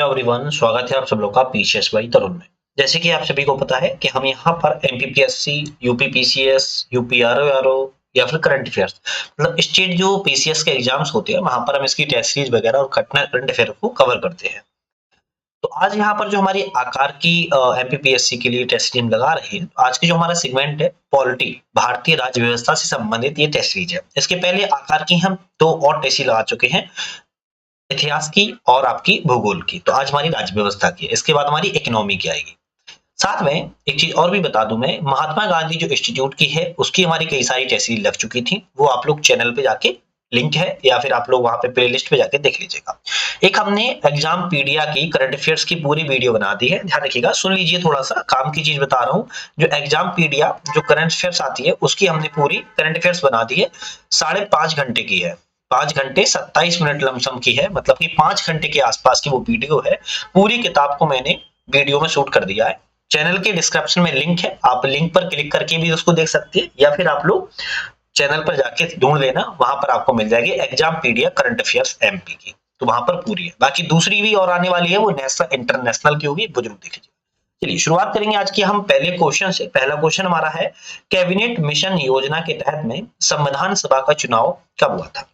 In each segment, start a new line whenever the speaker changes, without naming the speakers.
Hello everyone, स्वागत है आप सब लोग का पीसीएस बाई तरुण में। जैसे कि आप सभी को पता है कि हम यहाँ पर एमपीपीएससी, यूपीपीसीएस, यूपीआरओ या फिर करंट अफेयर्स मतलब स्टेट जो पीसीएस के एग्जाम्स होते हैं वहां पर हम इसकी टेस्ट सीरीज वगैरह और करंट अफेयर को कवर करते हैं। तो आज यहाँ पर जो हमारी आकार की एमपीपीएससी के लिए टेस्ट सीरीज हम लगा रहे हैं, आज की जो हमारा सेगमेंट है पॉलिटी भारतीय राज्य व्यवस्था से संबंधित ये टेस्ट सीरीज है। इसके पहले आकार की हम दो और टेस्ट सीरीज लगा चुके हैं, इतिहास की और आपकी भूगोल की। तो आज हमारी राज्य व्यवस्था की है, इसके बाद हमारी इकोनॉमी की आएगी। साथ में एक चीज और भी बता दूं, मैं महात्मा गांधी जो इंस्टीट्यूट की है उसकी हमारी कई सारी टेस्ट सीरीज लग चुकी थी, वो आप लोग चैनल पे जाके लिंक है या फिर आप लोग वहां पे प्लेलिस्ट पे जाके देख लीजिएगा। एक हमने एग्जाम पीडिया की करंट अफेयर्स की पूरी वीडियो बना दी है, ध्यान रखिएगा, सुन लीजिए, थोड़ा सा काम की चीज बता रहा हूँ। जो एग्जाम पीडिया जो करंट अफेयर्स आती है उसकी हमने पूरी करंट अफेयर्स बना दी है, 5.5 घंटे की है, 5 घंटे 27 मिनट लमसम की है, मतलब कि 5 घंटे के आसपास की वो वीडियो है। पूरी किताब को मैंने वीडियो में शूट कर दिया है। चैनल के डिस्क्रिप्शन में लिंक है, आप लिंक पर क्लिक करके भी उसको देख सकते हैं या फिर आप लोग चैनल पर जाके ढूंढ लेना, वहां पर आपको मिल जाएगी exam PDF current affairs MP की। तो वहां पर पूरी है, बाकी दूसरी भी और आने वाली है, वो नेशनल इंटरनेशनल की होगी, वो जरूर देख लीजिए। चलिए शुरुआत करेंगे आज की हम पहले क्वेश्चन से। पहला क्वेश्चन हमारा है, कैबिनेट मिशन योजना के तहत में संविधान सभा का चुनाव कब हुआ था?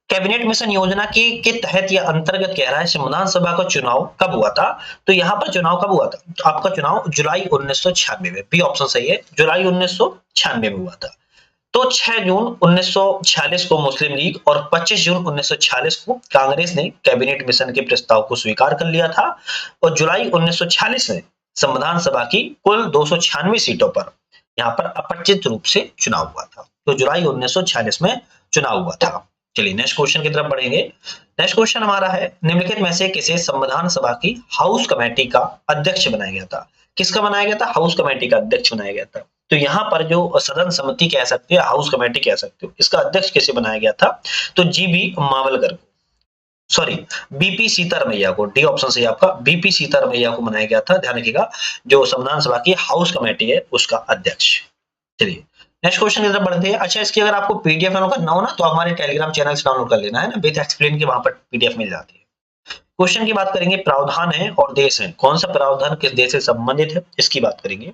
कैबिनेट मिशन योजना के तहत या अंतर्गत कह रहा है संविधान सभा का चुनाव कब हुआ था। तो यहाँ पर चुनाव कब हुआ था? तो आपका चुनाव जुलाई 1996 में, बी ऑप्शन सही है, जुलाई 1996 में हुआ था। तो 6 जून 1946 को मुस्लिम लीग और 25 जून 1946 को कांग्रेस ने कैबिनेट मिशन के प्रस्ताव को स्वीकार कर लिया था और जुलाई 1946 में संविधान सभा की कुल 296 सीटों पर यहाँ पर अपरिचित रूप से चुनाव हुआ था। तो जुलाई 1946 में चुनाव हुआ था। चलिए नेक्स्ट क्वेश्चन की तरफ बढ़ेंगे। नेक्स्ट क्वेश्चन हमारा है, निम्नलिखित में से किसे संविधान सभा की हाउस कमेटी का अध्यक्ष बनाया गया था? किसका बनाया गया था? हाउस कमेटी का अध्यक्ष बनाया गया था। तो यहाँ पर जो सदन समिति कह सकते हो, हाउस कमेटी कह सकते हो, इसका अध्यक्ष किसे बनाया गया था? तो जीबी मावलकर को, सॉरी बीपी सीतारमैया को, डी ऑप्शन से आपका बीपी सीतारमैया को बनाया गया था। ध्यान रखिएगा, जो संविधान सभा की हाउस कमेटी है उसका अध्यक्ष। चलिए नेक्स्ट क्वेश्चन की तरफ बढ़ते हैं। अच्छा, इसकी अगर आपको पीडीएफ डाउनलोड करना हो ना तो हमारे टेलीग्राम चैनल से डाउनलोड कर लेना है ना, विद एक्सप्लेन के वहां पर पीडीएफ मिल जाती है। क्वेश्चन की बात करेंगे, प्रावधान है और देश है, कौन सा प्रावधान किस देश से संबंधित है इसकी बात करेंगे।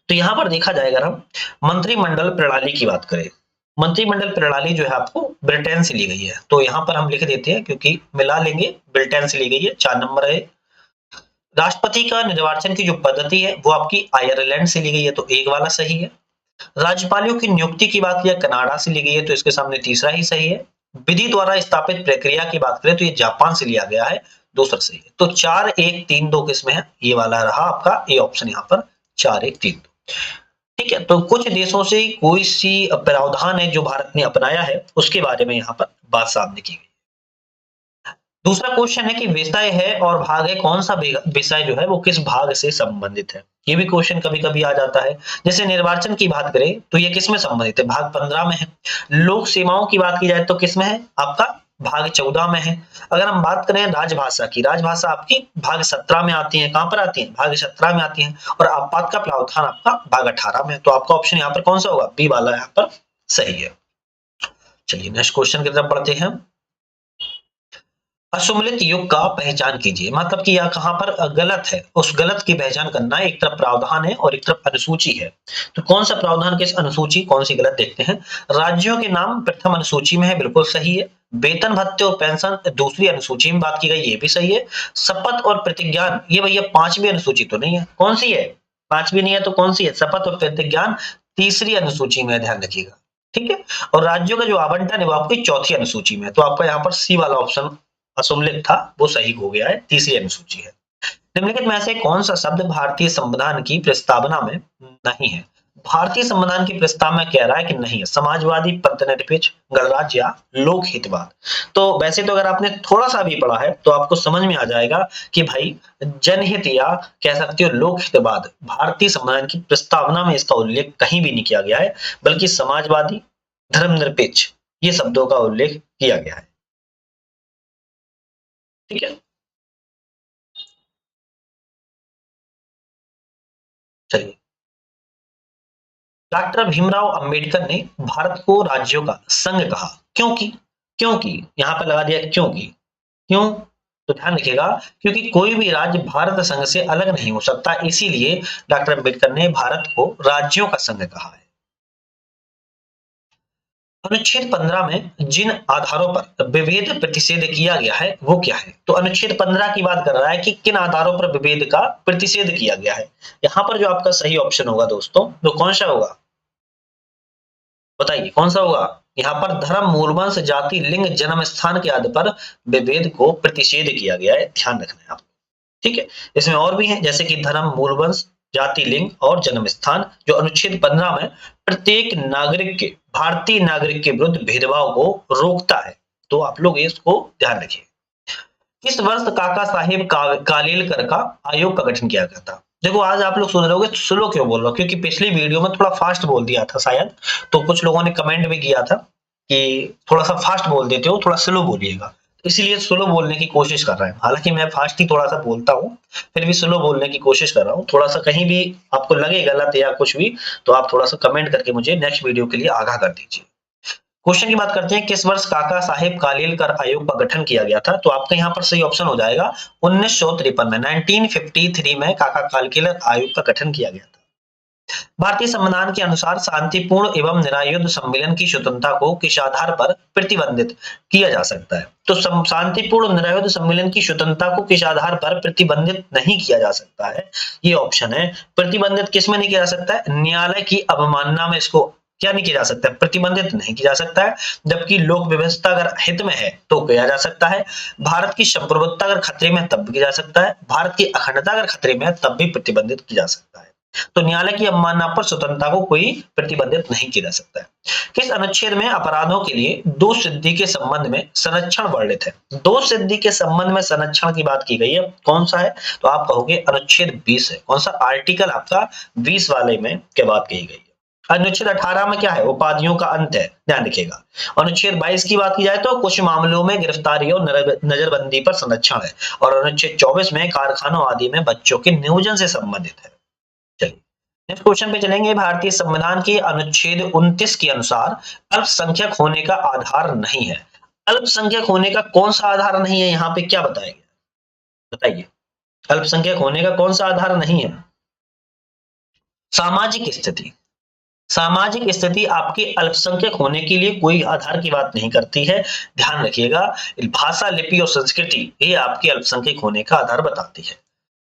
तो यहां पर देखा जाएगा, हम मंत्रिमंडल प्रणाली की बात करें, मंत्रिमंडल प्रणाली जो है आपको ब्रिटेन से ली गई है। तो यहां पर हम लिख देते हैं क्योंकि मिला लेंगे, ब्रिटेन से ली गई है, 4 नंबर है। राष्ट्रपति का निर्वाचन की जो पद्धति है वो आपकी आयरलैंड से ली गई है, तो एक वाला सही है। राज्यपालों की नियुक्ति की बात किया, कनाडा से ली गई है, तो इसके सामने तीसरा ही सही है। विधि द्वारा स्थापित प्रक्रिया की बात करें तो ये जापान से लिया गया है, दूसरा सही है। तो 4 1 3 2 किसमें है? ये वाला रहा आपका ए ऑप्शन, यहाँ पर 4 1 3 2। ठीक है, तो कुछ देशों से कोई सी प्रावधान है जो भारत ने अपनाया है उसके बारे में यहाँ पर बात सामने की गई। दूसरा क्वेश्चन है कि विषय है और भाग है, कौन सा विषय जो है वो किस भाग से संबंधित है? ये भी क्वेश्चन कभी कभी आ जाता है। जैसे निर्वाचन की बात करें तो ये किसमें संबंधित है? भाग 15 में है। लोक सेवाओं की बात की जाए तो किसमें है? आपका भाग 14 में है। अगर हम बात करें राजभाषा की, राजभाषा आपकी भाग 17 में आती है। कहां पर आती है? भाग 17 में आती है। और आपात का प्रावधान आपका भाग 18 में है। तो आपका ऑप्शन यहाँ पर कौन सा होगा? बी वाला यहाँ पर सही है। चलिए नेक्स्ट क्वेश्चन की तरफ बढ़ते हैं। असुमेलित युग का पहचान कीजिए, मतलब कि यह कहां पर गलत है, उस गलत की पहचान करना है। एक तरफ प्रावधान है और एक तरफ अनुसूची है, तो कौन सा प्रावधान, किस अनुसूची, कौन सी गलत, देखते हैं। राज्यों के नाम प्रथम अनुसूची में है, बिल्कुल सही है। वेतन भत्ते और पेंशन दूसरी अनुसूची में बात की गई, ये भी सही है। शपथ और प्रतिज्ञान, ये भैया 5वीं अनुसूची तो नहीं है, कौन सी है? 5वीं नहीं है तो कौन सी है? शपथ और प्रतिज्ञान तीसरी अनुसूची में, ध्यान रखिएगा। ठीक है, और राज्यों का जो आवंटन है वो आपकी चौथी अनुसूची में है। तो आपका यहाँ पर सी वाला ऑप्शन असुमेलित था, वो सही हो गया है, तीसरी अनुसूची है। निम्नलिखित में से कौन सा शब्द भारतीय संविधान की प्रस्तावना में नहीं है? भारतीय संविधान की प्रस्ताव में कह रहा है कि नहीं है, समाजवादी, प्रजातंत्र, गणराज्य या लोकहितवाद। तो वैसे तो अगर आपने थोड़ा सा भी पढ़ा है तो आपको समझ में आ जाएगा कि भाई जनहित या कह सकते हो लोकहितवाद, भारतीय संविधान की प्रस्तावना में इसका उल्लेख कहीं भी नहीं किया गया है, बल्कि समाजवादी, धर्मनिरपेक्ष, ये शब्दों का उल्लेख किया गया है। ठीक है, चलिए। डॉक्टर भीमराव अंबेडकर ने भारत को राज्यों का संघ कहा, क्योंकि, क्योंकि यहां पर लगा दिया क्योंकि, क्यों? तो ध्यान रखिएगा, क्योंकि कोई भी राज्य भारत संघ से अलग नहीं हो सकता, इसीलिए डॉक्टर अम्बेडकर ने भारत को राज्यों का संघ कहा है। अनुच्छेद 15 में जिन आधारों पर विभेद प्रतिषेध किया गया है वो क्या है? तो अनुच्छेद 15 की बात कर रहा है कि किन आधारों पर विभेद का प्रतिषेध किया गया है। यहाँ पर जो आपका सही ऑप्शन होगा दोस्तों, वो कौन सा होगा? बताइए कौन सा होगा? यहाँ पर धर्म, मूलवंश, जाति, लिंग, जन्म स्थान के आधार पर विभेद को प्रतिषेध किया गया है, ध्यान रखना है आपको। ठीक है, इसमें और भी है, जैसे कि धर्म, मूलवंश, जाति, लिंग और जन्म स्थान, जो अनुच्छेद 15 में प्रत्येक नागरिक के, भारतीय नागरिक के विरुद्ध भेदभाव को रोकता है। तो आप लोग इसको ध्यान रखिए। किस वर्ष काका साहेब कालेलकर का आयोग का गठन किया गया था? देखो आज आप लोग सोच रहे होंगे स्लो क्यों बोल रहा हूँ, क्योंकि पिछली वीडियो में थोड़ा फास्ट बोल दिया था शायद, तो कुछ लोगों ने कमेंट भी किया था कि थोड़ा सा फास्ट बोल देते हो, थोड़ा स्लो बोलिएगा, इसीलिए स्लो बोलने की कोशिश कर रहे हैं। हालांकि मैं फास्ट ही थोड़ा सा बोलता हूँ, फिर भी स्लो बोलने की कोशिश कर रहा हूँ। थोड़ा सा कहीं भी आपको लगे गलत या कुछ भी, तो आप थोड़ा सा कमेंट करके मुझे नेक्स्ट वीडियो के लिए आगाह कर दीजिए। क्वेश्चन की बात करते हैं, किस वर्ष काका साहेब कालेलकर आयोग का गठन किया गया था? तो आपका यहाँ पर सही ऑप्शन हो जाएगा 1953 में, 1953 में काका कालेलकर आयोग का गठन किया गया था। भारतीय संविधान के अनुसार शांतिपूर्ण एवं निरायुध सम्मेलन की स्वतंत्रता को किस आधार पर प्रतिबंधित किया जा सकता है? तो शांतिपूर्ण निरायुध सम्मेलन की स्वतंत्रता को किस आधार पर प्रतिबंधित नहीं किया जा सकता है? ये ऑप्शन है। प्रतिबंधित किस में नहीं किया जा सकता है? न्यायालय की अवमानना में इसको क्या नहीं किया जा सकता है? प्रतिबंधित नहीं किया जा सकता है। जबकि लोक व्यवस्था अगर हित में है तो किया जा सकता है। भारत की संप्रभुता अगर खतरे में है तब भी किया जा सकता है। भारत की अखंडता अगर खतरे में है तब भी प्रतिबंधित किया जा सकता है। तो न्यायालय की अवमानना पर स्वतंत्रता को कोई प्रतिबंधित नहीं किया जा सकता है। किस अनुच्छेद में अपराधों के लिए दोष सिद्धि के संबंध में संरक्षण वर्णित है? दोष सिद्धि के संबंध में संरक्षण की बात की गई है, कौन सा है? तो आप कहोगे अनुच्छेद 20 है। कौन सा? आर्टिकल आपका 20 वाले में क्या बात कही गई है। अनुच्छेद 18 में क्या है? उपाधियों का अंत है, ध्यान रखिएगा। अनुच्छेद 22 की बात की जाए तो कुछ मामलों में गिरफ्तारी और नजरबंदी पर संरक्षण है, और अनुच्छेद 24 में कारखानों आदि में बच्चों के नियोजन से संबंधित है। चलिए नेक्स्ट क्वेश्चन पे चलेंगे। भारतीय संविधान के अनुच्छेद 29 के अनुसार अल्पसंख्यक होने का आधार नहीं है। अल्पसंख्यक होने का कौन सा आधार नहीं है? यहाँ पे क्या बताया गया, बताइए। अल्पसंख्यक होने का कौन सा आधार नहीं है? सामाजिक स्थिति। सामाजिक स्थिति आपके अल्पसंख्यक होने के लिए कोई आधार की बात नहीं करती है, ध्यान रखिएगा। भाषा, लिपि और संस्कृति ये आपके अल्पसंख्यक होने का आधार बताती है।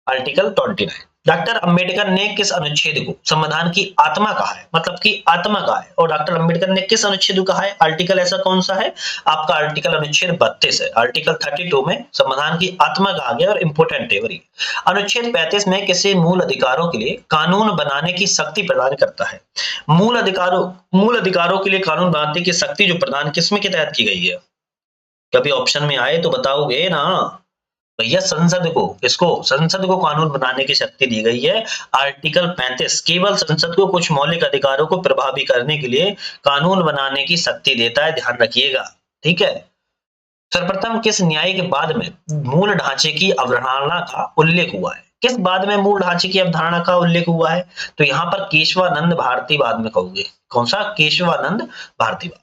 आर्टिकल 29। डॉक्टर अंबेडकर ने किस अनुच्छेद को संविधान की आत्मा कहा है? मतलब कि आत्मा कहा है। और डॉक्टर अंबेडकर ने किस अनुच्छेद को कहा है? आर्टिकल ऐसा कौन सा है? आपका आर्टिकल अनुच्छेद 32 है। आर्टिकल 32 में संविधान की आत्मा कहा गया और इंपोर्टेंट है वही। अनुच्छेद 35 में किसी मूल अधिकारों के लिए कानून बनाने की शक्ति प्रदान करता है। मूल अधिकारों के लिए कानून बनाने की शक्ति जो प्रदान किसमें के तहत की गई है? कभी ऑप्शन में आए तो बताओगे ना भैया। संसद को, किसको? संसद को कानून बनाने की शक्ति दी गई है। आर्टिकल 35 केवल संसद को कुछ मौलिक अधिकारों को प्रभावी करने के लिए कानून बनाने की शक्ति देता है, ध्यान रखिएगा। ठीक है। सर्वप्रथम किस न्यायिक बाद में मूल ढांचे की अवधारणा का उल्लेख हुआ है? किस बाद में मूल ढांचे की अवधारणा का उल्लेख हुआ है? तो यहाँ पर केशवानंद भारतीवाद में कहोगे। कौन सा? केशवानंद भारतीवाद।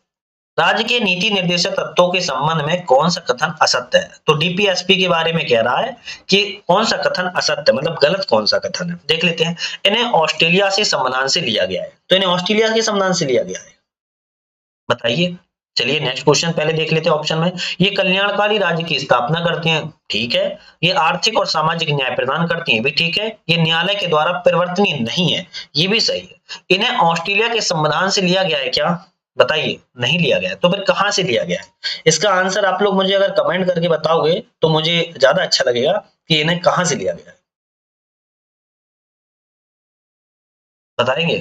राज्य के नीति निर्देशक तत्वों के संबंध में कौन सा कथन असत्य है? तो डीपीएसपी के बारे में कह रहा है कि कौन सा कथन असत्य, मतलब गलत कौन सा कथन है, देख लेते हैं। इन्हें ऑस्ट्रेलिया से संविधान से लिया गया है। तो इन्हें ऑस्ट्रेलिया के संविधान से लिया गया है, बताइए। चलिए नेक्स्ट क्वेश्चन पहले देख लेते हैं। ऑप्शन में ये कल्याणकारी राज्य की स्थापना करती हैं, ठीक है। ये आर्थिक और सामाजिक न्याय प्रदान करती हैं, भी ठीक है। ये न्यायालय के द्वारा परिवर्तनीय नहीं है, ये भी सही है। इन्हें ऑस्ट्रेलिया के संविधान से लिया गया है क्या? बताइए। नहीं लिया गया। तो फिर कहां से लिया गया है? इसका आंसर आप लोग मुझे अगर कमेंट करके बताओगे तो मुझे ज्यादा अच्छा लगेगा कि इन्हें कहां से लिया गया है, बताएंगे।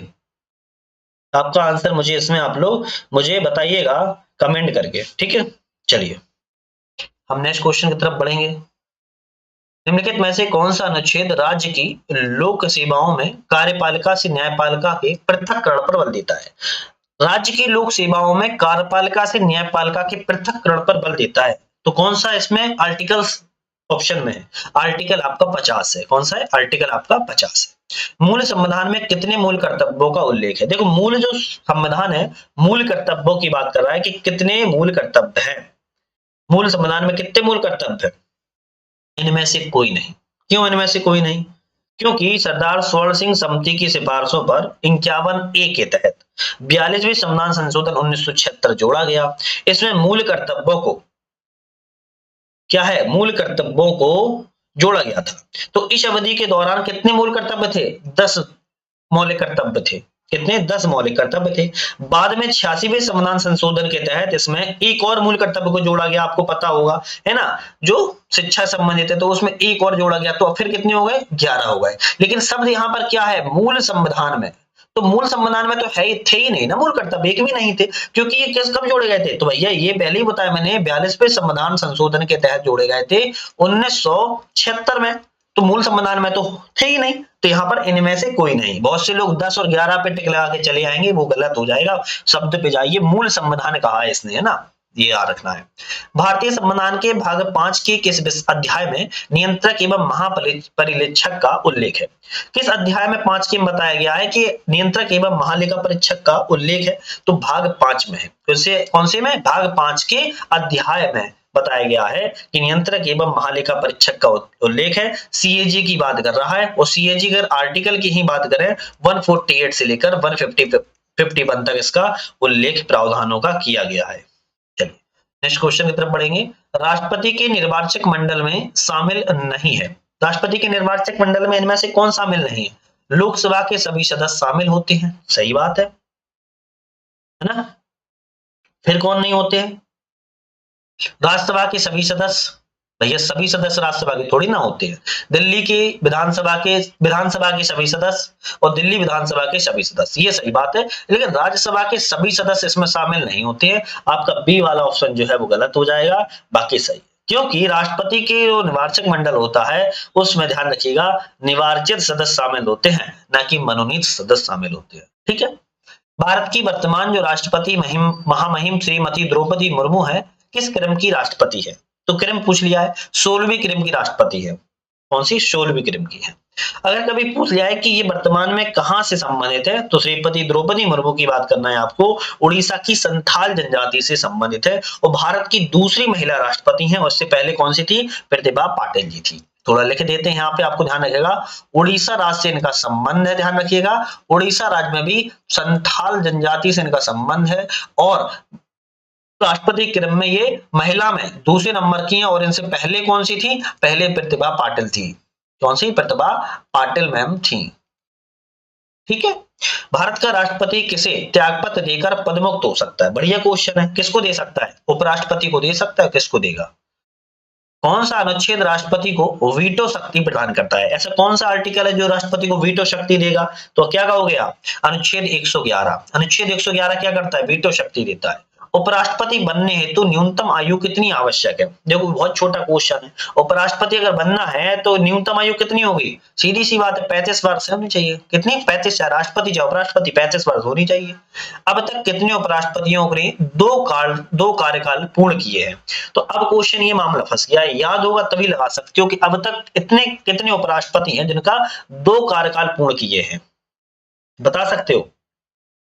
आपका आंसर मुझे इसमें आप लोग मुझे बताइएगा कमेंट करके, ठीक है। चलिए हम नेक्स्ट क्वेश्चन की तरफ बढ़ेंगे। निम्नलिखित में से कौन सा अनुच्छेद राज्य की लोक सेवाओं में कार्यपालिका से न्यायपालिका के पृथक्करण पर बल देता है? राज्य की लोक सेवाओं में कार्यपालिका से न्यायपालिका के पृथक्करण पर बल देता है, तो कौन सा इसमें आर्टिकल ऑप्शन में है? आर्टिकल आपका 50 है। कौन सा है? आर्टिकल आपका 50 है। मूल संविधान में कितने मूल कर्तव्यों का उल्लेख है? देखो मूल जो संविधान है मूल कर्तव्यों की बात कर रहा है कि कितने मूल कर्तव्य हैं। मूल संविधान में कितने मूल कर्तव्य है? इनमें से कोई नहीं। क्यों इनमें से कोई नहीं? क्योंकि सरदार स्वर्ण सिंह समिति की सिफारिशों पर 51A के तहत 42वें संविधान संशोधन 1976 जोड़ा गया। इसमें मूल कर्तव्यों को क्या है, मूल कर्तव्यों को जोड़ा गया था। तो इस अवधि के दौरान कितने मूल कर्तव्य थे? 10 मौलिक कर्तव्य थे। कितने? 10 मौलिक कर्तव्य थे। बाद में 86वें संविधान संशोधन के तहत इसमें एक और मूल कर्तव्य को जोड़ा गया, आपको पता होगा, है ना, जो शिक्षा संबंधित है, तो उसमें एक और जोड़ा गया, तो फिर कितने हो गए? 11 हो गए। लेकिन शब्द यहाँ पर क्या है? मूल संविधान में। तो मूल संविधान में तो है ही, थे ही नहीं ना मूल कर्तव्य, एक भी नहीं थे, क्योंकि ये किस कब जोड़े गए थे? तो भैया ये पहले ही बताया मैंने, 42वें संविधान संशोधन के तहत जोड़े गए थे 1976 में। तो मूल संविधान में तो थे ही नहीं, तो यहाँ पर इनमें से कोई नहीं। बहुत से लोग 10 और 11 पे टिक लगा के चले आएंगे, वो गलत हो जाएगा। शब्द पे जाइए, मूल संविधान कहा है इसने, है ना, ये याद रखना है। भारतीय संविधान के भाग 5 के किस अध्याय में नियंत्रक एवं महापरिलेक्षक का उल्लेख है? किस अध्याय में 5 के बताया गया है कि नियंत्रक एवं महालेखा परीक्षक का उल्लेख है? तो भाग 5 में है। कौन से में? भाग 5 के अध्याय में बताया गया है कि नियंत्रक एवं महालेखा परीक्षक का उल्लेख है। सीएजी की बात कर रहा है, और सीएजी अगर आर्टिकल की ही बात करें 148 से लेकर 151 तक इसका उल्लेख प्रावधानों का किया गया है। चलिए नेक्स्ट क्वेश्चन की तरफ बढ़ेंगे। राष्ट्रपति के निर्वाचक मंडल में शामिल नहीं है। राष्ट्रपति के निर्वाचक मंडल में इनमें से कौन शामिल नहीं है? लोकसभा के सभी सदस्य शामिल होते हैं, सही बात है ना। फिर कौन नहीं होते हैं? राज्यसभा के सभी सदस्य। भैया सभी सदस्य राज्यसभा के थोड़ी ना होते हैं। दिल्ली के विधानसभा के सभी सदस्य और दिल्ली विधानसभा के सभी सदस्य, ये सही बात है, लेकिन राज्यसभा के सभी सदस्य इसमें शामिल नहीं होते हैं। आपका बी वाला ऑप्शन जो है वो गलत हो जाएगा, बाकी सही। क्योंकि राष्ट्रपति के जो निर्वाचक मंडल होता है उसमें ध्यान रखिएगा निर्वाचित सदस्य शामिल होते हैं, ना कि मनोनीत सदस्य शामिल होते हैं। ठीक है। भारत की वर्तमान जो राष्ट्रपति महामहिम श्रीमती द्रौपदी मुर्मू है, किस क्रम की राष्ट्रपति है? तो क्रम पूछ लिया है, 16वीं क्रम की राष्ट्रपति है। कौन सी? 16वीं क्रम की है। अगर कभी पूछ लिया है कि ये वर्तमान में कहां से संबंधित है, तो श्रीमती द्रौपदी मुर्मू की बात करना है आपको, उड़ीसा की संथाल जनजाति से संबंधित है, और भारत की दूसरी महिला राष्ट्रपति है। उससे पहले कौन सी थी? प्रतिभा पाटिल जी थी। थोड़ा लिख देते हैं यहाँ पे, आपको ध्यान रखिएगा, उड़ीसा राज्य से इनका संबंध है, ध्यान रखिएगा, उड़ीसा राज्य में भी संथाल जनजाति से इनका संबंध है, और राष्ट्रपति क्रम में ये महिला में दूसरे नंबर की है। और इनसे पहले कौन सी थी? पहले प्रतिभा पाटिल थी। कौन सी? प्रतिभा पाटिल मैम थी। ठीक है। भारत का राष्ट्रपति किसे त्यागपत्र देकर पदमुक्त हो सकता है? बढ़िया क्वेश्चन है। किसको दे सकता है? उपराष्ट्रपति को दे सकता है। किसको देगा? कौन सा अनुच्छेद राष्ट्रपति को वीटो शक्ति प्रदान करता है? ऐसा कौन सा आर्टिकल है जो राष्ट्रपति को वीटो शक्ति देगा? तो क्या कहोगे आप? अनुच्छेद 111। अनुच्छेद 111 क्या करता है? वीटो शक्ति देता है। उपराष्ट्रपति बनने हेतु न्यूनतम आयु कितनी आवश्यक है? देखो बहुत छोटा क्वेश्चन है। उपराष्ट्रपति अगर बनना है तो न्यूनतम आयु कितनी होगी? सीधी सी बात है, 35 वर्ष होनी चाहिए। कितनी? 35। चाहे राष्ट्रपति चाहे उपराष्ट्रपति, 35 वर्ष होनी चाहिए। अब तक कितने उपराष्ट्रपतियों ने दो कार्यकाल पूर्ण किए हैं? तो अब क्वेश्चन ये मामला फंस गया है, याद होगा तभी लगा सकते हो कि अब तक कितने उपराष्ट्रपति हैं जिनका 2 कार्यकाल पूर्ण किए हैं? बता सकते हो?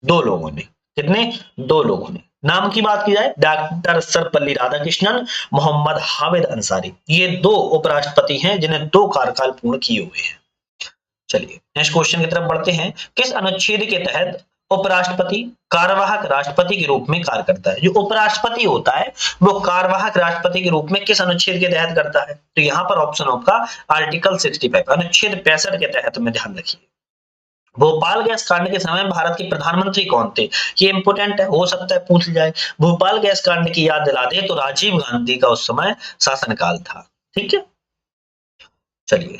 2 लोगों ने। कितने? 2 लोगों ने। नाम की बात की जाए, डॉक्टर सर्वपल्ली राधाकृष्णन, मोहम्मद हामिद अंसारी, ये 2 उपराष्ट्रपति हैं जिन्हें 2 कार्यकाल पूर्ण किए हुए हैं। चलिए नेक्स्ट क्वेश्चन की तरफ बढ़ते हैं। किस अनुच्छेद के तहत उपराष्ट्रपति कार्यवाहक राष्ट्रपति के रूप में कार्य करता है? जो उपराष्ट्रपति होता है वो कार्यवाहक राष्ट्रपति के रूप में किस अनुच्छेद के तहत करता है? तो यहाँ पर ऑप्शन आपका आर्टिकल 65 अनुच्छेद 65 के तहत में ध्यान रखिए। भोपाल गैस कांड के समय भारत के प्रधानमंत्री कौन थे? ये इंपोर्टेंट है, हो सकता है पूछ जाए। भोपाल गैस कांड की याद दिला दे तो राजीव गांधी का उस समय शासनकाल था। ठीक है। चलिए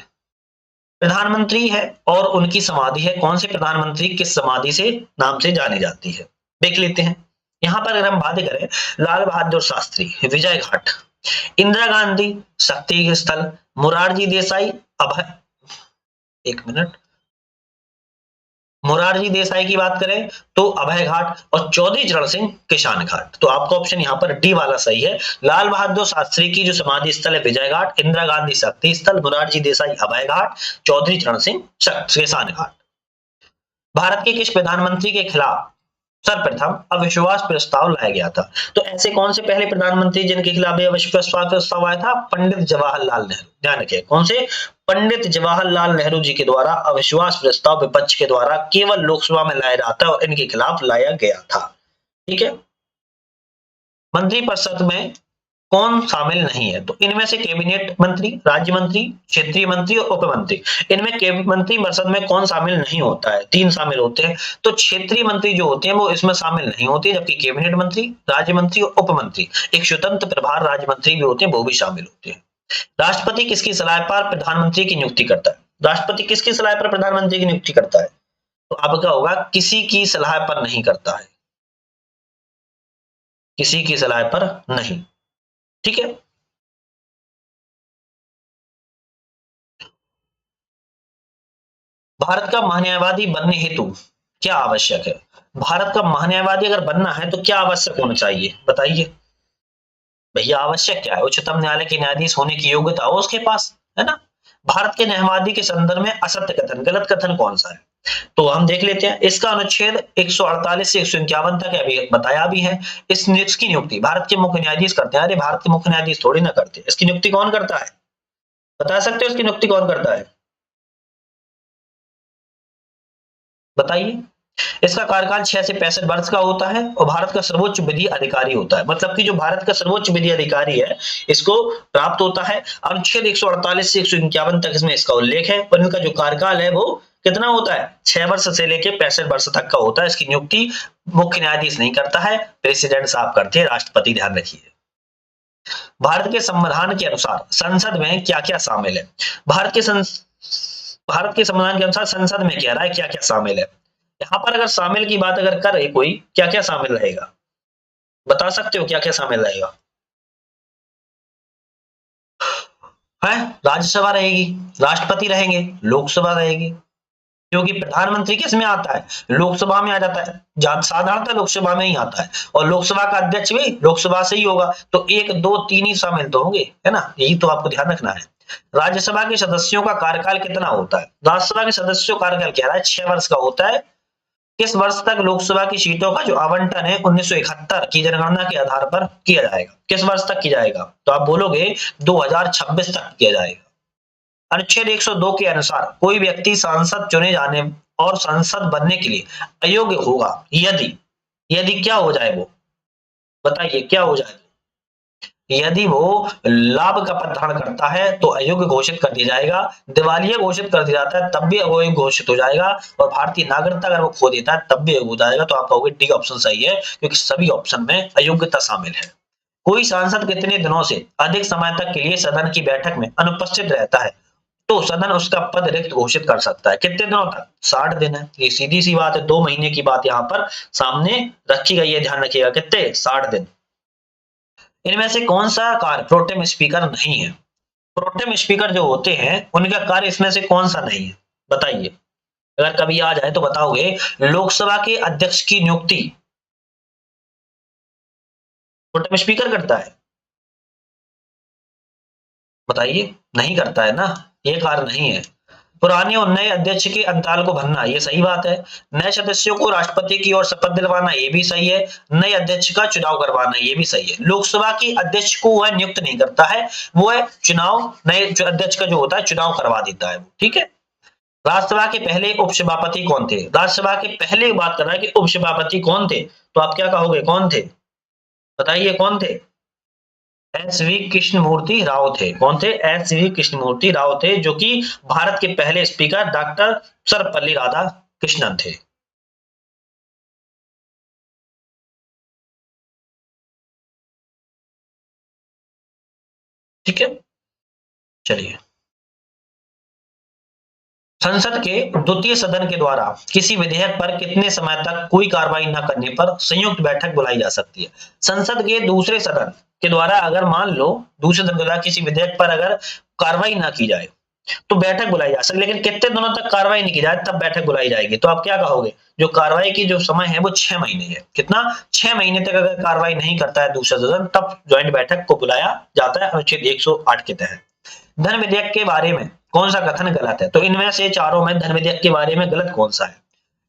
प्रधानमंत्री है और उनकी समाधि है, कौन से प्रधानमंत्री किस समाधि से नाम से जानी जाती है? देख लेते हैं। यहां पर अगर हम बात करें, लाल बहादुर शास्त्री विजय घाट, इंदिरा गांधी शक्ति स्थल, मोरारजी देसाई अभय, एक मिनट, मोरारजी देसाई की बात करें तो अभय घाट, और चौधरी चरण सिंह किसान घाट। तो आपका ऑप्शन यहाँ पर डी वाला सही है। लाल बहादुर शास्त्री की जो समाधि स्थल है विजय घाट, इंदिरा गांधी शक्ति स्थल, मोरारजी देसाई अभय घाट, चौधरी चरण सिंह किसान घाट। भारत के किस प्रधानमंत्री के खिलाफ सर्वप्रथम अविश्वास प्रस्ताव लाया गया था। तो ऐसे कौन से पहले प्रधानमंत्री जिनके खिलाफ अविश्वास प्रस्ताव आया था? पंडित जवाहरलाल नेहरू। ध्यान रखिए, कौन से? पंडित जवाहरलाल नेहरू जी के द्वारा अविश्वास प्रस्ताव विपक्ष के द्वारा केवल लोकसभा में लाया जाता और इनके खिलाफ लाया गया था। ठीक है। मंत्रिपरिषद में कौन शामिल नहीं है? तो इनमें से कैबिनेट मंत्री, राज्य मंत्री, क्षेत्रीय मंत्री और उप मंत्री। इनमें मंत्रिपरिषद में कौन शामिल नहीं होता है? 3 शामिल होते हैं। तो क्षेत्रीय मंत्री जो होते हैं वो इसमें शामिल नहीं होते, जबकि कैबिनेट मंत्री, राज्य मंत्री और उप मंत्री, एक स्वतंत्र प्रभार राज्य मंत्री भी होते हैं, वो भी शामिल होते हैं। राष्ट्रपति किसकी सलाह पर प्रधानमंत्री की नियुक्ति करता है? राष्ट्रपति किसकी सलाह पर प्रधानमंत्री की नियुक्ति करता है? तो आपका होगा किसी की सलाह पर नहीं करता है, किसी की सलाह पर नहीं। ठीक है। भारत का महान्यायवादी बनने हेतु क्या आवश्यक है? भारत का महान्यायवादी अगर बनना है तो क्या आवश्यक होना चाहिए? बताइए भैया, आवश्यक क्या है? उच्चतम न्यायालय के न्यायाधीश होने की योग्यता हो उसके पास, है ना। भारत के न्यायवादी के संदर्भ में असत्य कथन, गलत कथन कौन सा है? तो हम देख लेते हैं। इसका अनुच्छेद 148 से 151 तक अभी बताया भी है। इसकी नियुक्ति भारत के मुख्य न्यायाधीश करते हैं। अरे भारत के मुख्य न्यायाधीश थोड़ी ना करते, इसकी नियुक्ति कौन करता है? बता सकते हो इसकी नियुक्ति कौन करता है? बताइए। इसका कार्यकाल 6 से 65 वर्ष का होता है और भारत का सर्वोच्च विधि अधिकारी होता है। मतलब कि जो भारत का सर्वोच्च विधि अधिकारी है, इसको प्राप्त होता है। अनुच्छेद 148 से 151 तक इसमें इसका उल्लेख है और इनका जो कार्यकाल है वो कितना होता है? 6 वर्ष से लेकर 65 वर्ष तक का होता है। इसकी नियुक्ति मुख्य न्यायाधीश नहीं करता है, प्रेसिडेंट साहब करते हैं, राष्ट्रपति। ध्यान रखिए। भारत के संविधान के अनुसार संसद में क्या क्या शामिल है? भारत के संविधान के अनुसार संसद में क्या रहा है, क्या क्या शामिल है? यहाँ पर अगर शामिल की बात अगर करे कोई, क्या क्या शामिल रहेगा? बता सकते हो क्या क्या शामिल रहेगा? है, राज्यसभा रहेगी, राष्ट्रपति रहेंगे, लोकसभा रहेगी। क्योंकि प्रधानमंत्री किस में आता है? लोकसभा में आ जाता है, साधारणतः लोकसभा में ही आता है और लोकसभा का अध्यक्ष भी लोकसभा से ही होगा। तो 1, 2, 3 ही शामिल तो होंगे, है ना। यही तो आपको ध्यान रखना है। राज्यसभा के सदस्यों का कार्यकाल कितना होता है? राज्यसभा के सदस्यों का कार्यकाल कह रहा है 6 वर्ष का होता है। किस वर्ष तक लोकसभा की सीटों का जो आवंटन है 1971 की जनगणना के आधार पर किया जाएगा? किस वर्ष तक किया जाएगा? तो आप बोलोगे 2026 तक किया जाएगा। अनुच्छेद 102 के अनुसार कोई व्यक्ति सांसद चुने जाने और सांसद बनने के लिए अयोग्य होगा यदि यदि क्या हो जाए वो? बताइए क्या हो जाए? यदि वो लाभ का पद धारण करता है तो अयोग्य घोषित कर दिया जाएगा। दिवालिया घोषित कर दिया जाता है तब भी अयोग्य घोषित हो जाएगा और भारतीय नागरिकता अगर वो खो देता है तब भी अयोग्य हो जाएगा। तो आप कहोगे डी ऑप्शन सही है, क्योंकि सभी ऑप्शन में अयोग्यता शामिल है। कोई सांसद कितने दिनों से अधिक समय तक के लिए सदन की बैठक में अनुपस्थित रहता है तो सदन उसका पद रिक्त घोषित कर सकता है। कितने दिनों तक? 60 दिन है। ये सीधी सी बात है, 2 महीने की बात यहाँ पर सामने रखी गई है। ध्यान रखिएगा, कितने? 60 दिन। इनमें से कौन सा कार्य प्रोटेम स्पीकर नहीं है? प्रोटेम स्पीकर जो होते हैं उनका कार्य इसमें से कौन सा नहीं है? बताइए। अगर कभी आ जाए तो बताओगे। लोकसभा के अध्यक्ष की नियुक्ति प्रोटेम स्पीकर करता है? बताइए। नहीं करता है ना, ये कार्य नहीं है। पुराने और नए अध्यक्ष के अंतराल को भरना, ये सही बात है। नए सदस्यों को राष्ट्रपति की ओर शपथ दिलवाना, ये भी सही है। नए अध्यक्ष का चुनाव करवाना, ये भी सही है। लोकसभा की अध्यक्ष को वह नियुक्त नहीं करता है, वो है चुनाव, नए अध्यक्ष का जो होता है चुनाव करवा देता है वो। ठीक है। राज्यसभा के पहले उपसभापति कौन थे? राज्यसभा के पहले बात कर रहा है कि उपसभापति कौन थे, तो आप क्या कहोगे? कौन थे? बताइए कौन थे? एस.वी. कृष्णमूर्ति राव थे। कौन थे? एस.वी. कृष्णमूर्ति राव थे, जो कि भारत के पहले स्पीकर डॉक्टर सर्वपल्ली राधाकृष्णन थे। ठीक है, चलिए। संसद के द्वितीय सदन के द्वारा किसी विधेयक पर कितने समय तक कोई कार्रवाई न करने पर संयुक्त बैठक बुलाई जा सकती है? संसद के दूसरे सदन के द्वारा अगर मान लो दूसरे सदन के द्वारा किसी विधेयक पर अगर कार्रवाई ना की जाए तो बैठक बुलाई जा सकती है, लेकिन कितने दिनों तक कार्रवाई नहीं की जाए तब बैठक बुलाई जाएगी? तो आप क्या कहोगे? जो कार्रवाई की जो समय है वो 6 महीने है। कितना? 6 महीने तक अगर कार्रवाई नहीं करता है दूसरा सदन तब ज्वाइंट बैठक को बुलाया जाता है, अनुच्छेद 108 के तहत। धन विधेयक के बारे में कौन सा कथन गलत है? तो इनमें से चारों में धन विधेयक के बारे में गलत कौन सा है?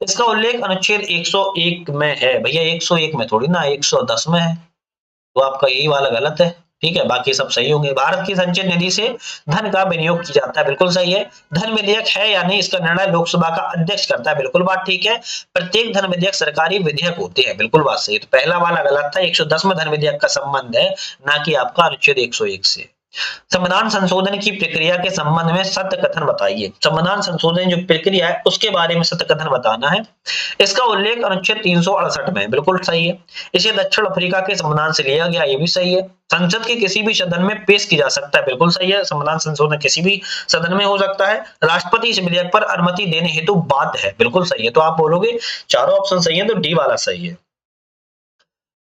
इसका उल्लेख अनुच्छेद 101 में है। भैया 101 में थोड़ी ना, 110 में है। तो आपका यही वाला गलत है। ठीक है, बाकी सब सही होंगे। भारत की संचय निधि से धन का विनियोग किया जाता है, बिल्कुल सही है। धन विधेयक है या नहीं, इसका निर्णय लोकसभा का अध्यक्ष करता है, बिल्कुल बात ठीक है। प्रत्येक धन विधेयक सरकारी विधेयक होते हैं, बिल्कुल बात सही है। तो पहला वाला गलत था, 110 में धन विधेयक का संबंध है, ना कि आपका अनुच्छेद 101 से। संविधान संशोधन की प्रक्रिया के संबंध में सत्य कथन बताइए। संविधान संशोधन जो प्रक्रिया है उसके बारे में सत्य कथन बताना है। इसका उल्लेख अनुच्छेद 368 में, बिल्कुल सही है। इसे दक्षिण अफ्रीका के संविधान से लिया गया, ये भी सही है। संसद के किसी भी सदन में पेश की जा सकता है, बिल्कुल सही है। संविधान संशोधन किसी भी सदन में हो सकता है। राष्ट्रपति इस विधेयक पर अनुमति देने हेतु बाध्य है, बिल्कुल सही है। तो आप बोलोगे चारों ऑप्शन सही है, तो डी वाला सही है।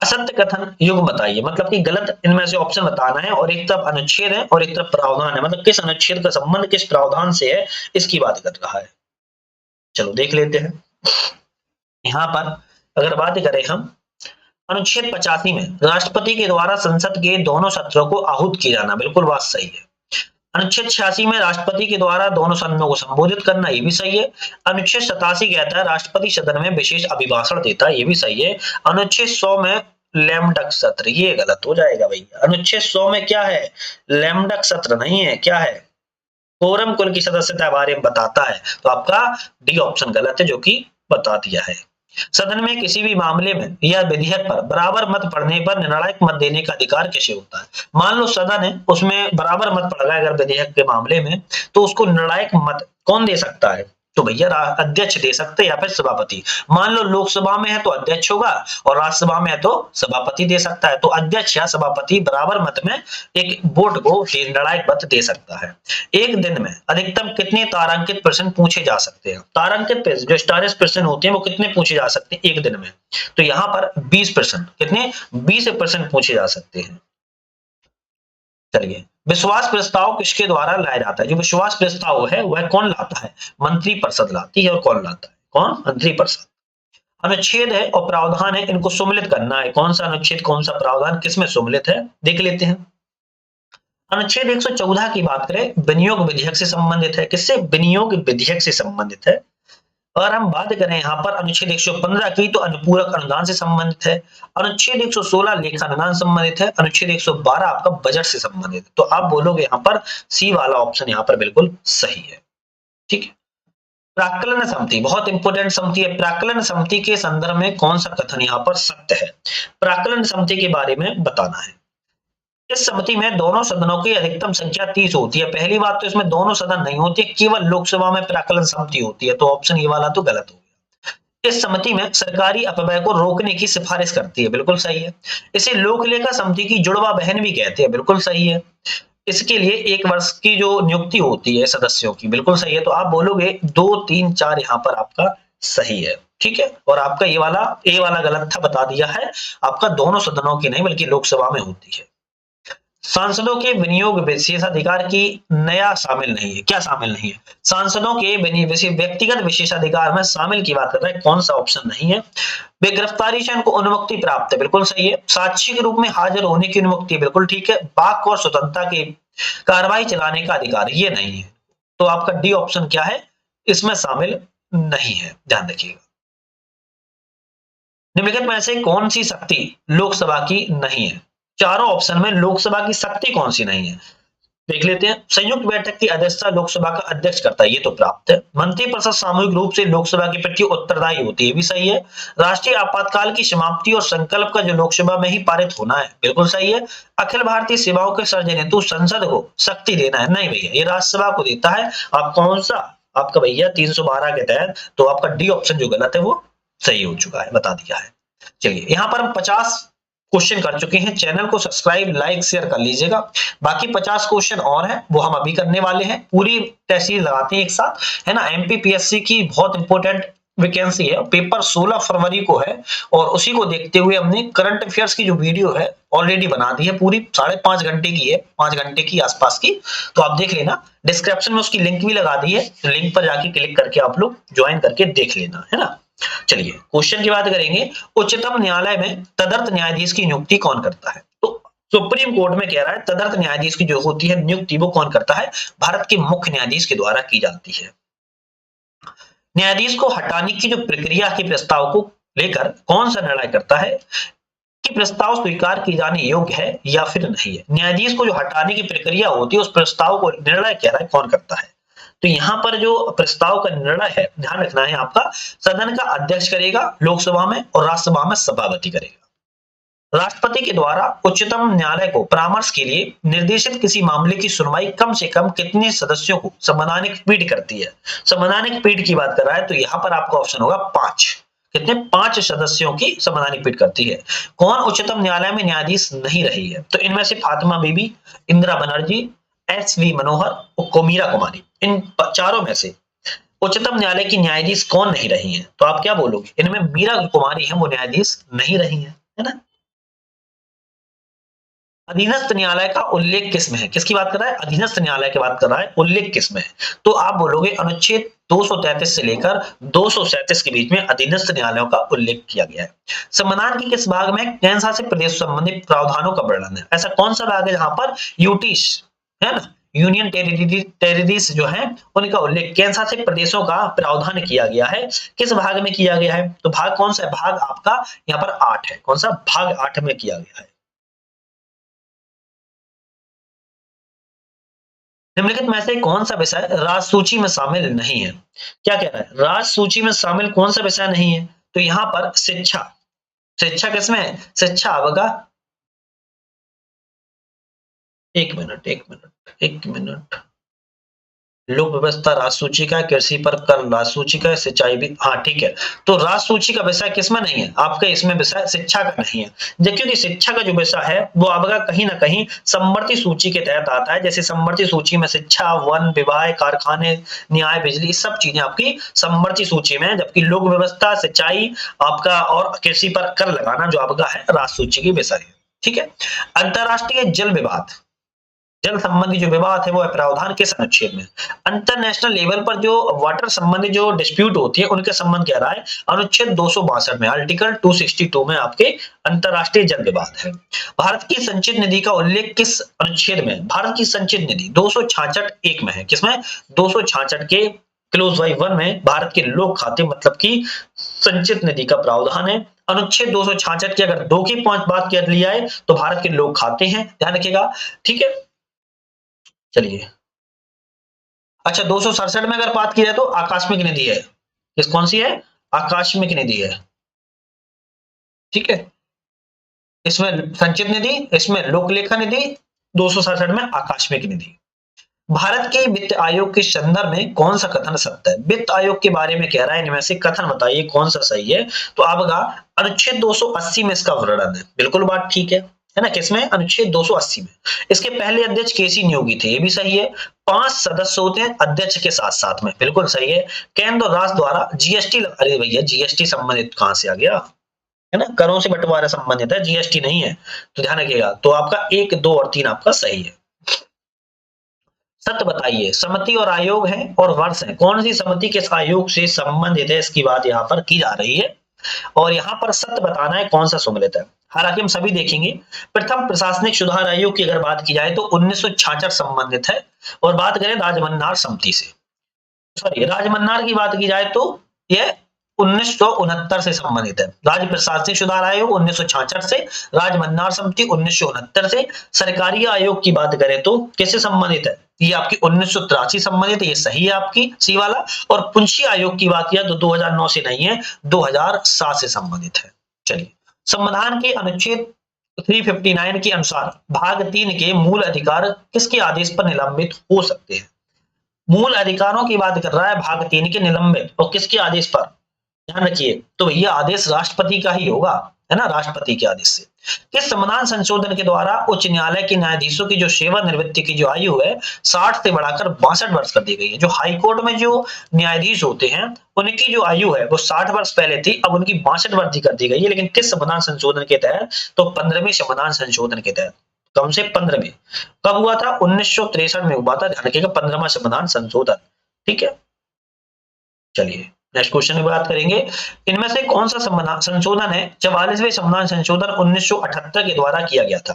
असत्य कथन युग बताइए, मतलब कि गलत इनमें से ऑप्शन बताना है, और एक तरफ अनुच्छेद है और एक तरफ प्रावधान है, मतलब किस अनुच्छेद का संबंध किस प्रावधान से है, इसकी बात कर रहा है। चलो देख लेते हैं। यहाँ पर अगर बात करें हम अनुच्छेद 85 में राष्ट्रपति के द्वारा संसद के दोनों सत्रों को आहूत किया जाना, बिल्कुल बात सही है। अनुच्छेद 86 में राष्ट्रपति के द्वारा दोनों सदनों को संबोधित करना, ये भी सही है। अनुच्छेद 87 कहता है राष्ट्रपति सदन में विशेष अभिभाषण देता है, ये भी सही है। अनुच्छेद 100 में लैमडक सत्र, ये गलत हो जाएगा भैया। अनुच्छेद 100 में क्या है, लैमडक सत्र नहीं है, क्या है, कोरम कुल की सदस्यता बारे में बताता है। तो आपका डी ऑप्शन गलत है, जो कि बता दिया है। सदन में किसी भी मामले में या विधेयक पर बराबर मत पड़ने पर निर्णायक मत देने का अधिकार कैसे होता है। मान लो सदन है, उसमें बराबर मत पड़ रहा है अगर विधेयक के मामले में, तो उसको निर्णायक मत कौन दे सकता है, तो भैया अध्यक्ष दे सकते हैं या फिर सभापति। मान लो लोकसभा में है तो अध्यक्ष होगा, और राज्यसभा में है तो सभापति दे सकता है। तो अध्यक्ष या सभापति बराबर मत में एक वोट को निर्णायक मत दे सकता है। एक दिन में अधिकतम कितने तारांकित प्रश्न पूछे जा सकते हैं। तारांकित प्रश्न जो स्टारिस प्रश्न होते हैं वो कितने पूछे जा सकते हैं एक दिन में, तो यहाँ पर 20 प्रश्न, कितने 20 प्रश्न पूछे जा सकते हैं। चलिए, विश्वास प्रस्ताव किसके द्वारा लाया जाता है। जो विश्वास प्रस्ताव है वह कौन लाता है, मंत्रिपरिषद लाती है। और कौन लाता है, कौन, मंत्रिपरिषद। अनुच्छेद है और प्रावधान है, इनको सम्मिलित करना है। कौन सा अनुच्छेद कौन सा प्रावधान किसमें सम्मिलित है, देख लेते हैं। अनुच्छेद 114 की बात करें, विनियोग विधेयक से संबंधित है। किससे, विनियोग विधेयक से संबंधित है। और हम बात करें यहाँ पर अनुच्छेद 115 की, तो अनुपूरक अनुदान से संबंधित है। अनुच्छेद 116 लेखा अनुदान संबंधित है। अनुच्छेद 112 आपका बजट से संबंधित है। तो आप बोलोगे यहाँ पर सी वाला ऑप्शन यहाँ पर बिल्कुल सही है। ठीक है। प्राक्कलन समिति बहुत इंपोर्टेंट समिति है। प्राक्कलन समिति के संदर्भ में कौन सा कथन यहाँ पर सत्य है, प्राक्कलन समिति के बारे में बताना है। इस समिति में दोनों सदनों की अधिकतम संख्या 30 होती है। पहली बात तो इसमें दोनों सदन नहीं होती, केवल लोकसभा में प्राक्कलन समिति होती है। तो ऑप्शन ये वाला तो गलत हो गया। इस समिति में सरकारी अपव्यय को रोकने की सिफारिश करती है, बिल्कुल सही है। इसे लोकलेखा समिति की जुड़वा बहन भी कहते हैं, बिल्कुल सही है। इसके लिए 1 वर्ष की जो नियुक्ति होती है सदस्यों की, बिल्कुल सही है। तो आप बोलोगे 2, 3, 4 यहाँ पर आपका सही है। ठीक है। और आपका ये वाला ए वाला गलत था, बता दिया है। आपका दोनों सदनों की नहीं बल्कि लोकसभा में होती है। सांसदों के विनियोग विशेषाधिकार की नया शामिल नहीं है। क्या शामिल नहीं है, सांसदों के व्यक्तिगत विशेषाधिकार में शामिल की बात कर रहे हैं। कौन सा ऑप्शन नहीं है। वे गिरफ्तारी से उनको अनुमति प्राप्त है, बिल्कुल सही है। साक्षी के रूप में हाजिर होने की अनुमति, बिल्कुल ठीक है। वाक और स्वतंत्रता की कार्रवाई चलाने का अधिकार, ये नहीं है। तो आपका डी ऑप्शन क्या है, इसमें शामिल नहीं है, ध्यान रखिएगा। निम्नलिखित में से कौन सी शक्ति लोकसभा की नहीं है। चारों ऑप्शन में लोकसभा की शक्ति कौन सी नहीं है, देख लेते हैं। संयुक्त बैठक की अध्यक्षता लोकसभा का अध्यक्ष करता है, ये तो प्राप्त है। मंत्रिपरिषद सामूहिक रूप से लोकसभा के प्रति उत्तरदायी होती है, ये भी सही है। राष्ट्रीय आपातकाल की समाप्ति और संकल्प का जो लोकसभा में ही पारित होना है, बिल्कुल सही है। अखिल भारतीय सेवाओं के सर्जन हेतु संसद को शक्ति देना है, नहीं भैया, ये राज्यसभा को देता है। आप कौन सा, आपका भैया 312 के तहत। तो आपका डी ऑप्शन जो गलत है वो सही हो चुका है, बता दिया है। चलिए, यहाँ पर हम 50 क्वेश्चन कर चुके हैं। चैनल को सब्सक्राइब, लाइक, शेयर कर लीजिएगा। बाकी 50 क्वेश्चन और हैं, वो हम अभी करने वाले हैं। पूरी टेस्ट सीरीज लगाते हैं एक साथ, है ना। एमपीपीएससी की बहुत इंपॉर्टेंट वैकेंसी है, पेपर 16 फरवरी को है, और उसी को देखते हुए हमने करंट अफेयर्स की जो वीडियो है ऑलरेडी बना दी है, पूरी 5.5 घंटे की है, 5 घंटे की आसपास की। तो आप देख लेना, डिस्क्रिप्शन में उसकी लिंक भी लगा दी है, तो लिंक पर जाके क्लिक करके आप लोग ज्वाइन करके देख लेना, है ना। चलिए, क्वेश्चन की बात करेंगे। उच्चतम न्यायालय में तदर्थ न्यायाधीश की नियुक्ति कौन करता है। तो सुप्रीम कोर्ट में कह रहा है तदर्थ न्यायाधीश की जो होती है नियुक्ति, वो कौन करता है, भारत के मुख्य न्यायाधीश के द्वारा की जाती है। न्यायाधीश को हटाने की जो प्रक्रिया के प्रस्ताव को लेकर कौन सा निर्णय करता है कि प्रस्ताव स्वीकार किए जाने योग्य है या फिर नहीं है। न्यायाधीश को जो हटाने की प्रक्रिया होती है उस प्रस्ताव को निर्णय कह रहा है कौन करता है। तो यहाँ पर जो प्रस्ताव का निर्णय है ध्यान रखना है आपका, सदन का अध्यक्ष करेगा लोकसभा में और राज्यसभा में सभापति करेगा। राष्ट्रपति के द्वारा उच्चतम न्यायालय को परामर्श के लिए निर्देशित किसी मामले की सुनवाई कम से कम कितने सदस्यों को संवैधानिक पीठ करती है। संवैधानिक पीठ की बात कर रहा है तो यहाँ पर आपका ऑप्शन होगा 5। कितने? 5 सदस्यों की संवैधानिक पीठ करती है। कौन उच्चतम न्यायालय में न्यायाधीश नहीं रही है? तो इनमें से फातिमा बीबी, इंदिरा बनर्जी, एस.वी. मनोहर और कोमीरा कुमारी, इन चारों में से उच्चतम न्यायालय की न्यायाधीश कौन नहीं रही है? तो आप क्या बोलोगे? इनमें मीरा कुमारी है वो न्यायाधीश नहीं रही है ना। अधीनस्थ न्यायालय का उल्लेख किसमें है? किसकी बात कर रहा है? अधीनस्थ न्यायालय की बात कर रहा है, उल्लेख किसमें है? तो आप बोलोगे अनुच्छेद 233 से लेकर 237 के बीच में अधीनस्थ न्यायालयों का उल्लेख किया गया है। संविधान के किस भाग में केंद्र शासित प्रदेश संबंधित प्रावधानों का वर्णन है? ऐसा कौन सा भाग है जहां पर यूटीज है ना, यूनियन टेरिटरीज जो है उनका उल्लेख केंद्र शासित प्रदेशों का प्रावधान किया गया है? किस भाग में किया गया है? तो भाग कौन सा है? भाग आपका यहाँ पर 8 है। कौन सा? भाग 8 में किया गया है। निम्नलिखित में से कौन सा विषय राजसूची में शामिल नहीं है? क्या कह रहा है? राजसूची में शामिल कौन सा विषय नहीं है? तो यहाँ पर शिक्षा। शिक्षा किसमें है? शिक्षा आपका, एक मिनट, लोक व्यवस्था राजसूची का, कृषि पर कर राजसूची का, सिंचाई भी, हाँ ठीक है। तो राजसूची का विषय किसमें नहीं है? आपके इसमें विषय शिक्षा का नहीं है। क्योंकि शिक्षा का जो विषय है वो आपका कहीं ना कहीं समवर्ती सूची के तहत आता है। जैसे समवर्ती सूची में शिक्षा, वन, विवाह, कारखाने, न्याय, बिजली, सब चीजें आपकी समवर्ती सूची में है। जबकि लोक व्यवस्था, सिंचाई आपका और कृषि पर कर लगाना जो आपका है राजसूची की विषय है। ठीक है। अंतरराष्ट्रीय जल विवाद, जल संबंधी जो विवाद है वो प्रावधान किस अनुच्छेद में? इंटरनेशनल लेवल पर जो वाटर संबंधी जो डिस्प्यूट होती है उनके संबंध क्या रहा है? अनुच्छेद 262 में, आर्टिकल 262 में आपके अंतरराष्ट्रीय जल विवाद है। भारत की संचित निधि का उल्लेख किस अनुच्छेद में? भारत की संचित निधि 266(1) में है। किसमें? 266 के क्लोज बाई 1 में भारत के लोक खाते मतलब की संचित निधि का प्रावधान है। अनुच्छेद 266 की अगर 2 की 5 बात कर लिया है तो भारत के लोक खाते हैं, ध्यान रखिएगा। ठीक है, चलिए। अच्छा, 267 में अगर बात की जाए तो आकस्मिक निधि है। किस कौन सी है? आकस्मिक निधि है। ठीक है, इसमें संचित निधि, इसमें लोकलेखा निधि, 267 में आकस्मिक निधि। भारत के वित्त आयोग के संदर्भ में कौन सा कथन सत्य है? वित्त आयोग के बारे में कह रहा है, इनमें से कथन बताइए कौन सा सही है? तो आपका अनुच्छेद 280 में इसका वर्णन है। बिल्कुल बात ठीक है ना। किसमें? अनुच्छेद 280 में। इसके पहले अध्यक्ष केसी नियोगी थे, ये भी सही है। 5 सदस्य होते हैं अध्यक्ष के साथ साथ में, बिल्कुल सही है। केंद्र और राज्य द्वारा जीएसटी, अरे भैया जीएसटी संबंधित कहां से आ गया, है ना, करों से बंटवारा संबंधित है, जीएसटी नहीं है, तो ध्यान रखिएगा। तो आपका 1, 2 और 3 आपका सही है। सत्य बताइए, समिति और आयोग है और वर्ष है, कौन सी समिति किस आयोग से संबंधित है, इसकी बात यहाँ पर की जा रही है। और यहाँ पर सत्य बताना है कौन सा सम्मिलित है। हालांकि हम सभी देखेंगे। प्रथम प्रशासनिक सुधार आयोग की अगर बात की जाए तो 1966 संबंधित है। और बात करें राजमन्नार समिति से, सॉरी राजमन्नार की बात की जाए तो यह 1969 से संबंधित है। राज्य प्रशासनिक सुधार आयोग 1966 से, राजमन्नार समिति 1969 से। सरकारी आयोग की बात करें तो किससे संबंधित है? ये आपकी 1983 संबंधित है, ये सही है आपकी सी वाला। और पुंछी आयोग की बात किया तो 2009 से नहीं है, 2007 से संबंधित है। चलिए, संविधान के अनुच्छेद 359 के अनुसार भाग 3 के मूल अधिकार किसके आदेश पर निलंबित हो सकते हैं? मूल अधिकारों की बात कर रहा है भाग 3 के निलंबित, और किसके आदेश पर? ध्यान रखिए, तो भैया आदेश राष्ट्रपति का ही होगा, है ना, राष्ट्रपति के आदेश से। किस संविधान संशोधन के द्वारा उच्च न्यायालय के न्यायाधीशों की जो सेवानिवृत्ति की जो आयु है 60 से बढ़ाकर 62 वर्ष कर दी गई है? जो हाईकोर्ट में जो न्यायाधीश होते हैं उनकी जो आयु है वो 60 वर्ष पहले थी, अब उनकी 62 वर्ष कर दी गई है। लेकिन किस संविधान संशोधन के तहत? तो 15वें संविधान संशोधन के तहत। कम से 15वें कब हुआ था? 1963 में हुआ था, ध्यान रखिएगा, 15वां संविधान संशोधन। ठीक है, चलिए नेक्स्ट क्वेश्चन में बात करेंगे। इनमें से कौन सा संशोधन है 44वें संविधान संशोधन 1978 के द्वारा किया गया था?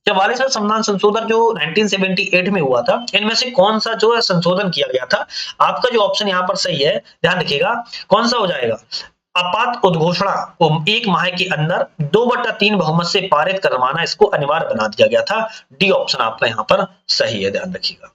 44वां संविधान संशोधन जो 1978 में हुआ था, इनमें से कौन सा जो है संशोधन किया गया था? आपका जो ऑप्शन यहाँ पर सही है, ध्यान रखिएगा, कौन सा हो जाएगा? आपात उद्घोषणा को 1 माह के अंदर 2/3 बहुमत से पारित करवाना, इसको अनिवार्य बना दिया गया था। डी ऑप्शन आपका यहाँ पर सही है, ध्यान रखिएगा।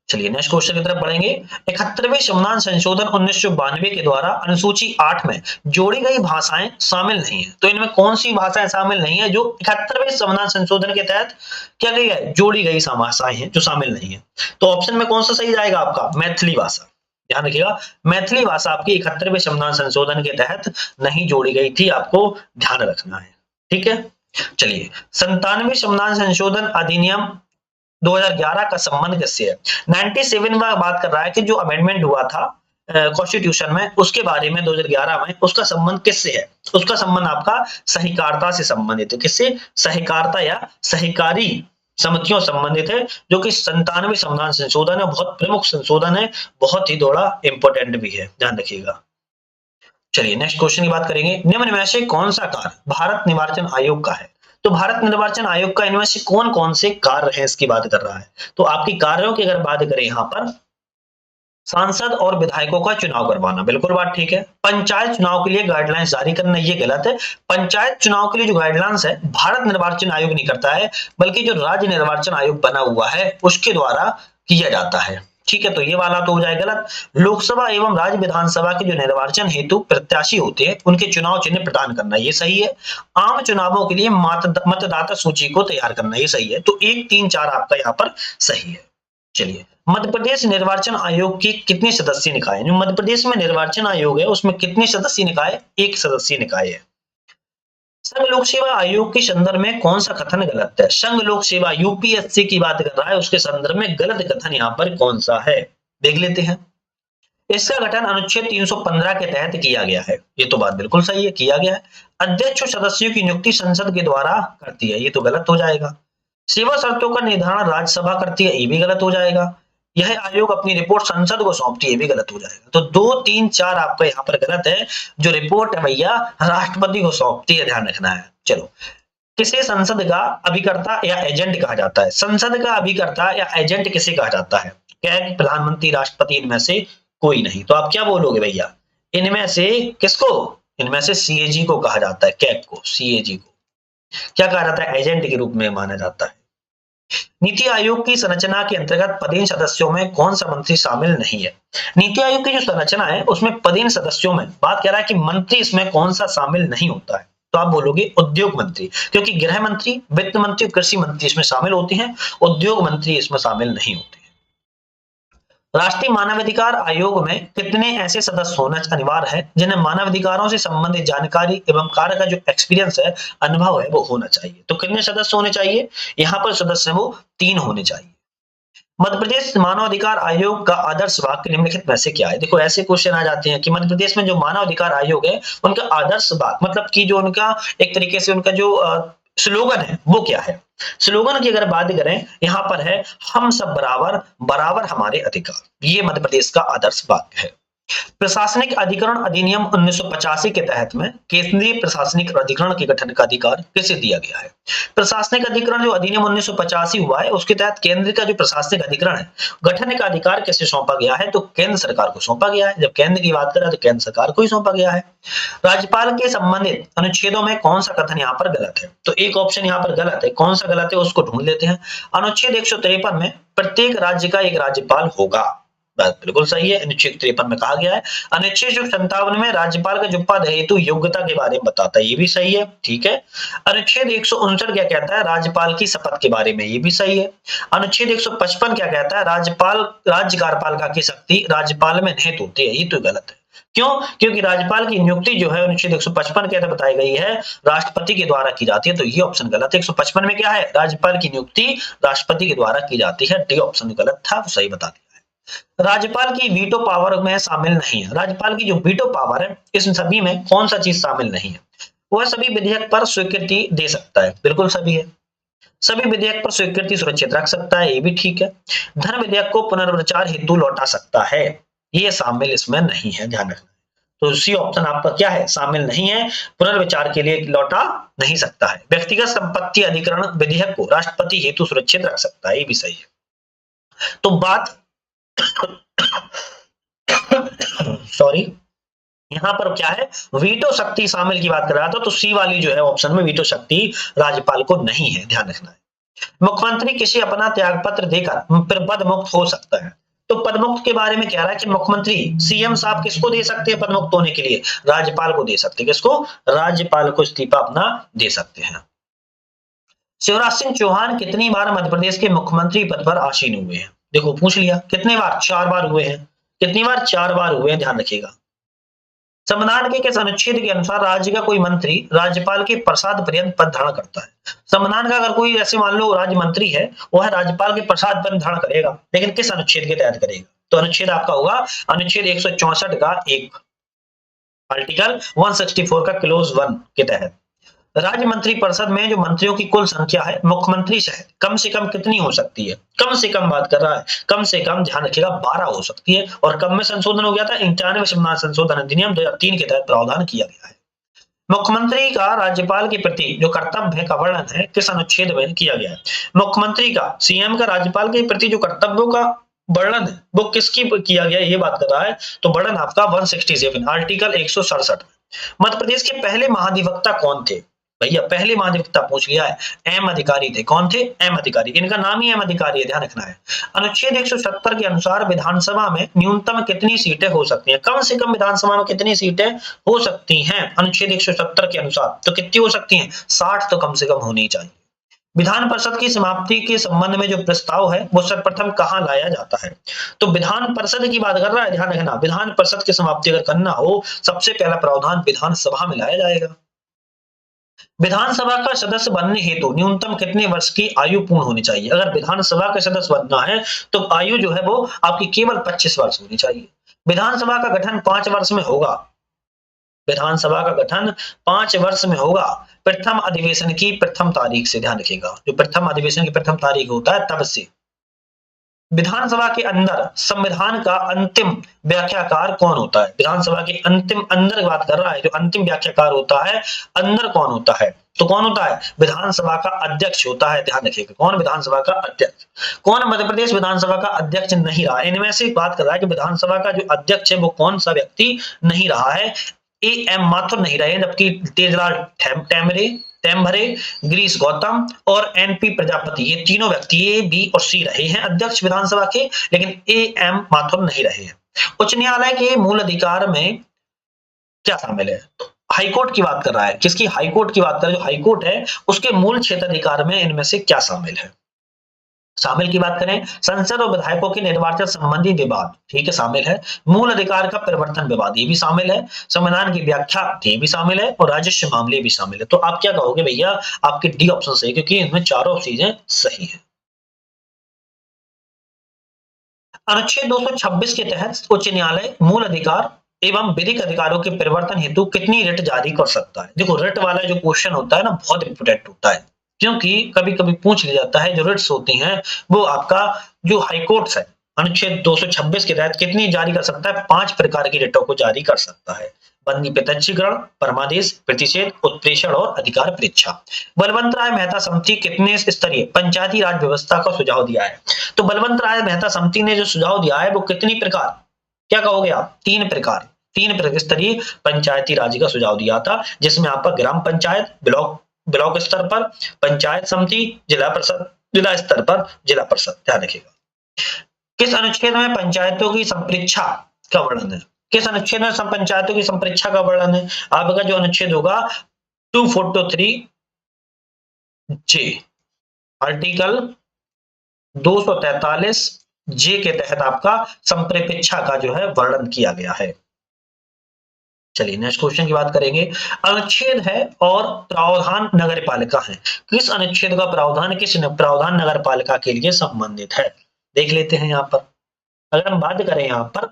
चलिए नेक्स्ट क्वेश्चन की तरफ बढ़ेंगे। 71वें संविधान संशोधन 1992 के द्वारा अनुसूची 8 में जोड़ी गई भाषाएं शामिल नहीं है। तो इनमें कौन सी भाषाएं शामिल नहीं है जो 71वें संविधान संशोधन के तहत क्या गई है? जोड़ी गई भाषाएं हैं जो शामिल नहीं है। तो ऑप्शन में कौन सा सही जाएगा आपका? मैथिली भाषा। ध्यान रखिएगा, मैथिली भाषा आपकी 71वें संविधान संशोधन के तहत नहीं जोड़ी गई थी, आपको ध्यान रखना है। ठीक है, चलिए 97वें संविधान संशोधन अधिनियम 2011 का संबंध किससे है? 97 में बात कर रहा है कि जो अमेंडमेंट हुआ था कॉन्स्टिट्यूशन में, उसके बारे में 2011 में, उसका संबंध किससे है? उसका संबंध आपका सहकारिता से संबंधित है। किससे? सहकारिता या सहकारी समितियों संबंधित है, जो कि 97वें संविधान संशोधन है, बहुत प्रमुख संशोधन है, बहुत ही थोड़ा इंपॉर्टेंट भी है, ध्यान रखिएगा। चलिए नेक्स्ट क्वेश्चन की बात करेंगे। निम्न में से कौन सा कार्य भारत निर्वाचन आयोग का है? तो भारत निर्वाचन आयोग का इनमें से कौन कौन से कार्य हैं इसकी बात कर रहा है। तो आपकी कार्यों की अगर बात करें, यहाँ पर सांसद और विधायकों का चुनाव करवाना, बिल्कुल बात ठीक है। पंचायत चुनाव के लिए गाइडलाइंस जारी करना, ये गलत है। पंचायत चुनाव के लिए जो गाइडलाइंस है भारत निर्वाचन आयोग नहीं करता है, बल्कि जो राज्य निर्वाचन आयोग बना हुआ है उसके द्वारा किया जाता है। ठीक है, तो ये वाला तो हो जाए गलत। लोकसभा एवं राज्य विधानसभा के जो निर्वाचन हेतु प्रत्याशी होते हैं उनके चुनाव चिन्ह प्रदान करना, ये सही है। आम चुनावों के लिए मतदाता सूची को तैयार करना, ये सही है। तो 1, 3, 4 आपका यहाँ पर सही है। चलिए, मध्य प्रदेश निर्वाचन आयोग की कितनी सदस्यीय निकाय है? जो मध्य प्रदेश में निर्वाचन आयोग है उसमें कितनी सदस्यीय निकाय? 1 सदस्यीय निकाय है। संघ लोक सेवा आयोग के संदर्भ में कौन सा कथन गलत है? संघ लोक सेवा यूपीएससी की बात कर रहा है, उसके संदर्भ में गलत कथन यहाँ पर कौन सा है, देख लेते हैं। इसका गठन अनुच्छेद 315 के तहत किया गया है, ये तो बात बिल्कुल सही है, किया गया है। अध्यक्ष और सदस्यों की नियुक्ति संसद के द्वारा करती है, ये तो गलत हो जाएगा। सेवा शर्तों का निर्धारण राज्यसभा करती है, ये भी गलत हो जाएगा। यह आयोग अपनी रिपोर्ट संसद को सौंपती है, ये भी गलत हो जाएगा। तो 2, 3, 4 आपका यहाँ पर गलत है। जो रिपोर्ट है भैया राष्ट्रपति को सौंपती है, ध्यान रखना है। चलो, किसे संसद का अभिकर्ता या एजेंट कहा जाता है? संसद का अभिकर्ता या एजेंट किसे कहा जाता है? क्या है कि प्रधानमंत्री, राष्ट्रपति, इनमें से कोई नहीं। तो आप क्या बोलोगे भैया? इनमें से किसको? इनमें से सीएजी को कहा जाता है, कैग को, सीएजी को क्या कहा जाता है? एजेंट के रूप में माना जाता है। नीति आयोग की संरचना के अंतर्गत पदेन सदस्यों में कौन सा मंत्री शामिल नहीं है? नीति आयोग की जो संरचना है उसमें पदेन सदस्यों में बात कह रहा है कि मंत्री इसमें कौन सा शामिल नहीं होता है। तो आप बोलोगे उद्योग मंत्री, क्योंकि गृह मंत्री, वित्त मंत्री, कृषि मंत्री इसमें शामिल होते हैं, उद्योग मंत्री इसमें शामिल नहीं होते हैं। राष्ट्रीय मानवाधिकार आयोग में कितने ऐसे सदस्य होना अनिवार्य है जिन्हें मानवाधिकारों से संबंधित जानकारी एवं कार्य का जो एक्सपीरियंस है, अनुभव है, वो होना चाहिए? तो कितने सदस्य होने चाहिए? यहाँ पर सदस्य वो 3 होने चाहिए। मध्य प्रदेश मानवाधिकार आयोग का आदर्श वाक्य निम्नलिखित में से क्या है? देखो ऐसे क्वेश्चन आ जाते हैं कि मध्य प्रदेश में जो मानवाधिकार आयोग है उनका आदर्श वाक्य मतलब कि जो उनका एक तरीके से उनका जो स्लोगन है वो क्या है? स्लोगन की अगर बात करें, यहाँ पर है हम सब बराबर, बराबर हमारे अधिकार, ये मध्य प्रदेश का आदर्श वाक्य है। प्रशासनिक अधिकरण अधिनियम 1985 के तहत में केंद्रीय प्रशासनिक अधिकरण के गठन का अधिकार किसे दिया गया है? प्रशासनिक अधिकरण जो अधिनियम 1985 हुआ है उसके तहत केंद्र का जो प्रशासनिक अधिकरण है गठन का अधिकार किसे सौंपा गया है? तो केंद्र सरकार को सौंपा गया है। जब केंद्र की बात करें तो केंद्र सरकार को ही सौंपा गया है। राज्यपाल के संबंधित अनुच्छेदों में कौन सा कथन यहाँ पर गलत है? तो एक ऑप्शन यहाँ पर गलत है, कौन सा गलत है उसको ढूंढ लेते हैं। अनुच्छेद 153 में प्रत्येक राज्य का एक राज्यपाल होगा, बात बिल्कुल सही है, अनुच्छेद 53 में कहा गया है। अनुच्छेद 57 में राज्यपाल का जो पद है हेतु योग्यता के बारे में बताता है, ये भी सही है, ठीक है। अनुच्छेद 159 क्या कहता है? राज्यपाल की शपथ के बारे में, ये भी सही है। अनुच्छेद 155 क्या कहता है? राज्यपाल राज्य कार्यपालिका की शक्ति राज्यपाल में निहित होती है, ये तो गलत है। क्यों? क्योंकि राज्यपाल की नियुक्ति जो है अनुच्छेद 155 के तहत बताई गई है राष्ट्रपति के द्वारा की जाती है, तो ये ऑप्शन गलत है। 155 में क्या है? राज्यपाल की नियुक्ति राष्ट्रपति के द्वारा की जाती है, डी ऑप्शन गलत था, वो सही बता दिया है। राज्यपाल की वीटो पावर में शामिल नहीं है। राज्यपाल की जो वीटो पावर है इस सभी में कौन सा चीज शामिल नहीं है? वह सभी विधेयक पर स्वीकृति दे सकता है, बिल्कुल सभी है। सभी विधेयक पर स्वीकृति सुरक्षित रख सकता है, ये भी ठीक है। धन विधेयक को पुनर्विचार हेतु लौटा सकता है, ये शामिल इसमें नहीं है, ध्यान रखना। तो सी ऑप्शन आपका क्या है, शामिल नहीं है, पुनर्विचार के लिए लौटा नहीं सकता है। व्यक्तिगत संपत्ति अधिग्रहण विधेयक को राष्ट्रपति हेतु सुरक्षित रख सकता है, ये भी सही है। तो बात सॉरी, यहाँ पर क्या है, वीटो शक्ति शामिल की बात कर रहा था, तो सी वाली जो है ऑप्शन में वीटो शक्ति राज्यपाल को नहीं है, ध्यान रखना है। मुख्यमंत्री किसी अपना त्याग पत्र देकर फिर पद मुक्त हो सकता है। तो पद मुक्त के बारे में कह रहा है कि मुख्यमंत्री सीएम साहब किसको दे सकते हैं पद मुक्त होने के लिए, राज्यपाल को दे सकते हैं। किसको, राज्यपाल को इस्तीफा अपना दे सकते हैं। शिवराज सिंह चौहान कितनी बार मध्य प्रदेश के मुख्यमंत्री पद पर आसीन हुए हैं, देखो पूछ लिया, कितने बार, 4 बार हुए हैं। कितनी बार, 4 बार हुए हैं, ध्यान रखिएगा। संविधान के किस अनुच्छेद के अनुसार राज्य का कोई मंत्री राज्यपाल के प्रसाद पर्यंत पद धारण करता है। संविधान का अगर कोई ऐसे मान लो राज्य मंत्री है, वो है राज्यपाल के प्रसाद पर्यंत धारण करेगा, लेकिन किस अनुच्छेद के तहत करेगा, तो अनुच्छेद आपका होगा अनुच्छेद 164 का 1, आर्टिकल 164 का क्लोज 1 के तहत। राज्य मंत्री परिषद में जो मंत्रियों की कुल संख्या है मुख्यमंत्री सहित कम से कम कितनी हो सकती है, कम से कम बात कर रहा है, कम से कम ध्यान रखिएगा 12 हो सकती है। और कम में संशोधन हो गया था, 91 संविधान संशोधन अधिनियम 2003 के तहत प्रावधान किया गया है। मुख्यमंत्री का राज्यपाल के प्रति जो कर्तव्य का वर्णन है किस अनुच्छेद में किया गया है। मुख्यमंत्री का, सीएम का राज्यपाल के प्रति जो कर्तव्यों का वर्णन है वो किसकी किया गया, ये बात कर रहा है, तो वर्णन आपका 167 आर्टिकल 167 में। मध्य प्रदेश के पहले महाधिवक्ता कौन थे, भैया पहले महाधिवक्ता पूछ लिया है, एम अधिकारी थे। कौन थे, एम अधिकारी, इनका नाम ही एम अधिकारी है, ध्यान रखना है। अनुच्छेद 170 के अनुसार विधानसभा में न्यूनतम कितनी सीटें हो सकती हैं, कम से कम विधानसभा में कितनी सीटें हो सकती हैं अनुच्छेद 170 के अनुसार, तो कितनी हो सकती हैं, 60 तो कम से कम होनी चाहिए। विधान परिषद की समाप्ति के संबंध में जो प्रस्ताव है वो सर्वप्रथम कहां लाया जाता है, तो विधान परिषद की बात कर रहा है, ध्यान रखना, विधान परिषद की समाप्ति अगर करना हो सबसे पहला प्रावधान विधानसभा में लाया जाएगा। विधानसभा का सदस्य बनने हेतु न्यूनतम कितने वर्ष की आयु पूर्ण होनी चाहिए, अगर विधानसभा का सदस्य बनना है तो आयु जो है वो आपकी केवल 25 वर्ष होनी चाहिए। विधानसभा का गठन 5 वर्ष में होगा, विधानसभा का गठन 5 वर्ष में होगा प्रथम अधिवेशन की प्रथम तारीख से, ध्यान रखिएगा, जो प्रथम अधिवेशन की प्रथम तारीख होता है तब से। विधानसभा के अंदर संविधान का अंतिम व्याख्याकार कौन होता है, विधानसभा के अंतिम अंदर बात कर रहा है, जो अंतिम व्याख्याकार होता है अंदर कौन होता है, तो कौन होता है, विधानसभा का अध्यक्ष होता है, ध्यान रखिएगा, कौन, विधानसभा का अध्यक्ष। कौन मध्य प्रदेश विधानसभा का अध्यक्ष नहीं रहा, इनमें से बात कर रहा है कि विधानसभा का जो अध्यक्ष है वो कौन सा व्यक्ति नहीं रहा है, ए एम माथुर नहीं रहे, जबकि तेजलाल टेम्भरे, गिरीश गौतम और एनपी प्रजापति, ये तीनों व्यक्ति ए, बी और सी रहे हैं अध्यक्ष विधानसभा के, लेकिन ए एम माथुर नहीं रहे हैं। उच्च न्यायालय के मूल अधिकार में क्या शामिल है, तो हाईकोर्ट की बात कर रहा है, किसकी, हाईकोर्ट की बात कर रहा है, जो हाईकोर्ट है उसके मूल क्षेत्र अधिकार में इनमें से क्या शामिल है। शामिल की बात करें, संसद और विधायकों के निर्वाचन संबंधी विवाद, ठीक है शामिल है। मूल अधिकार का परिवर्तन विवाद, ये भी शामिल है। संविधान की व्याख्या, ये भी शामिल है। और राजस्व मामले भी शामिल है। तो आप क्या कहोगे भैया, आपकी डी ऑप्शन सही, क्योंकि इनमें चारों चीजें सही है। अनुच्छेद 226 के तहत उच्च न्यायालय मूल अधिकार एवं विधिक अधिकारों के परिवर्तन हेतु कितनी रिट जारी कर सकता है। देखो रिट वाला जो क्वेश्चन होता है ना, बहुत इंपोर्टेंट होता है, क्योंकि कभी कभी पूछ लिया जाता है, जो रिट्स होती हैं वो आपका जो हाईकोर्ट है अनुच्छेद 226 के तहत कितनी जारी कर सकता है, 5 प्रकार की रिटों को जारी कर सकता है। बंदी प्रत्यक्षीकरण, परमादेश, प्रतिषेध, उत्प्रेषण और अधिकार परीक्षा। बलवंत राय मेहता समिति कितने स्तरीय पंचायती राज व्यवस्था का सुझाव दिया है, तो बलवंत राय मेहता समिति ने जो सुझाव दिया है वो कितनी प्रकार, क्या कहोगे आप, 3 प्रकार, 3 स्तरीय पंचायती राज का सुझाव दिया था, जिसमें आपका ग्राम पंचायत, ब्लॉक स्तर पर, पंचायत समिति, जिला परिषद, जिला स्तर पर जिला परिषद। ध्यान रखिएगा। किस अनुच्छेद में पंचायतों की संपरीक्षा का वर्णन है, किस अनुच्छेद में पंचायतों की संपरीक्षा का वर्णन है, आपका जो अनुच्छेद होगा 243 जे, आर्टिकल 243 जे के तहत आपका संपरीक्षा का जो है वर्णन किया गया है। चलिए नेक्स्ट क्वेश्चन की बात करेंगे। अनुच्छेद है और प्रावधान नगरपालिका है, किस अनुच्छेद का प्रावधान किस प्रावधान नगरपालिका के लिए संबंधित है, देख लेते हैं। यहाँ पर अगर हम बात करें, यहाँ पर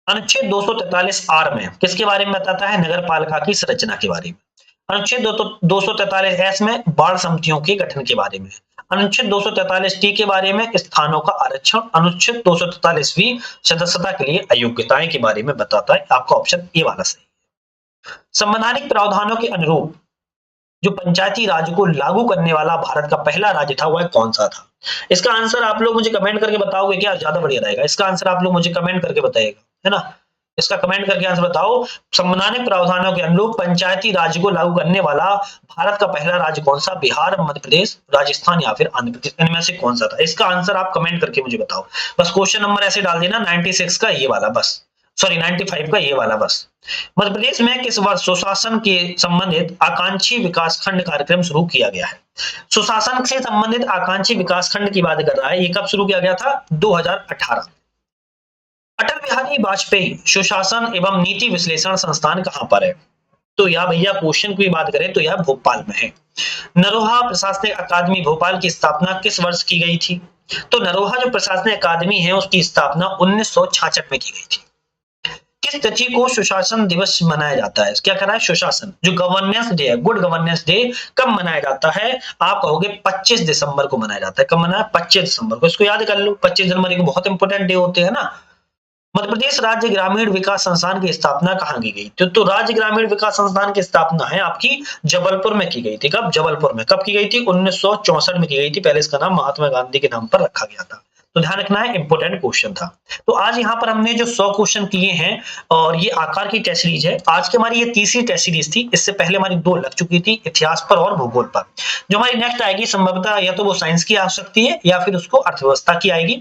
अनुच्छेद 243 आर में किसके बारे में बताता है, नगरपालिका की संरचना के बारे में। अनुच्छेद 243 एस में बाढ़ समितियों के गठन के बारे में, अनुच्छेद 243 टी के बारे में स्थानों का आरक्षण, अनुच्छेद 243 वी सदस्यता के लिए अयोग्यताएं के बारे में बताता है। आपका ऑप्शन ए वाला सही है। संवैधानिक प्रावधानों के अनुरूप जो पंचायती राज को लागू करने वाला भारत का पहला राज्य था वह कौन सा था? इसका आंसर आप लोग मुझे कमेंट करके बताओगे क्या? ज्यादा बढ़िया रहेगा। इसका आंसर आप लोग मुझे कमेंट करके बताइएगा, है ना? इसका कमेंट करके आंसर बताओ। संवैधानिक प्रावधानों के अनुरूप पंचायती राज को लागू करने वाला भारत का पहला राज्य कौन सा? बिहार, मध्य प्रदेश, राजस्थान या फिर आंध्र प्रदेश, इनमें से कौन सा था? इसका आंसर आप कमेंट करके मुझे बताओ। बस क्वेश्चन नंबर ऐसे डाल देना 96 का ये वाला, बस सॉरी 95 का ये वाला बस। मध्य प्रदेश में किस वर्ष सुशासन के संबंधित आकांक्षी विकास खंड कार्यक्रम शुरू किया गया है? सुशासन से संबंधित आकांक्षी विकास खंड की बात कर रहा है, ये कब शुरू किया गया था? 2018। अटल बिहारी वाजपेयी सुशासन एवं नीति विश्लेषण संस्थान कहां पर है? तो यह भैया क्वेश्चन की बात करें तो यह भोपाल में है। नरोहा प्रशासनिक अकादमी भोपाल की स्थापना किस वर्ष की गई थी? तो नरोहा जो प्रशासनिक अकादमी है उसकी स्थापना 1966 में की गई थी। किस तिथि को सुशासन दिवस मनाया जाता है? क्या करा है? सुशासन जो गवर्नेंस डे है, गुड गवर्नेंस डे कब मनाया जाता है? आप कहोगे 25 दिसंबर को मनाया जाता है। कब मनाया? 25 दिसंबर को। इसको याद कर लो, 25 जनवरी को बहुत इंपॉर्टेंट डे होते हैं ना। मध्य प्रदेश राज्य ग्रामीण विकास संस्थान की स्थापना कहाँ की गई? तो राज्य ग्रामीण विकास संस्थान की स्थापना है आपकी जबलपुर में की गई थी। कब? जबलपुर में। कब की गई थी? 1964 में की गई थी। पहले इसका नाम महात्मा गांधी के नाम पर रखा गया था। तो ध्यान रखना है, इंपॉर्टेंट क्वेश्चन था। तो आज यहाँ पर हमने जो 100 क्वेश्चन किए हैं और ये आकार की टेस्ट सीरीज है। आज की हमारी ये तीसरी टेस्ट सीरीज थी। इससे पहले हमारी 2 लग चुकी थी, इतिहास पर और भूगोल पर। जो हमारी नेक्स्ट आएगी संभवतः या तो वो साइंस की आ सकती है या फिर उसको अर्थव्यवस्था की आएगी।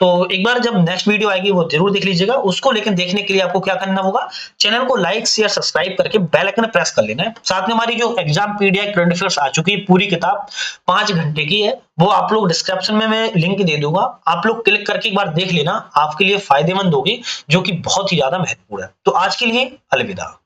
तो एक बार जब नेक्स्ट वीडियो आएगी वो जरूर देख लीजिएगा। उसको लेकिन देखने के लिए आपको क्या करना होगा? चैनल को लाइक शेयर सब्सक्राइब करके बेल आइकन प्रेस कर लेना है। साथ में हमारी जो एग्जाम पीडीएफ करंट अफेयर्स आ चुकी है, पूरी किताब 5 घंटे की है, वो आप लोग डिस्क्रिप्शन में मैं लिंक दे दूंगा। आप लोग क्लिक करके एक बार देख लेना, आपके लिए फायदेमंद होगी, जो कि बहुत ही ज्यादा महत्वपूर्ण है। तो आज के लिए अलविदा।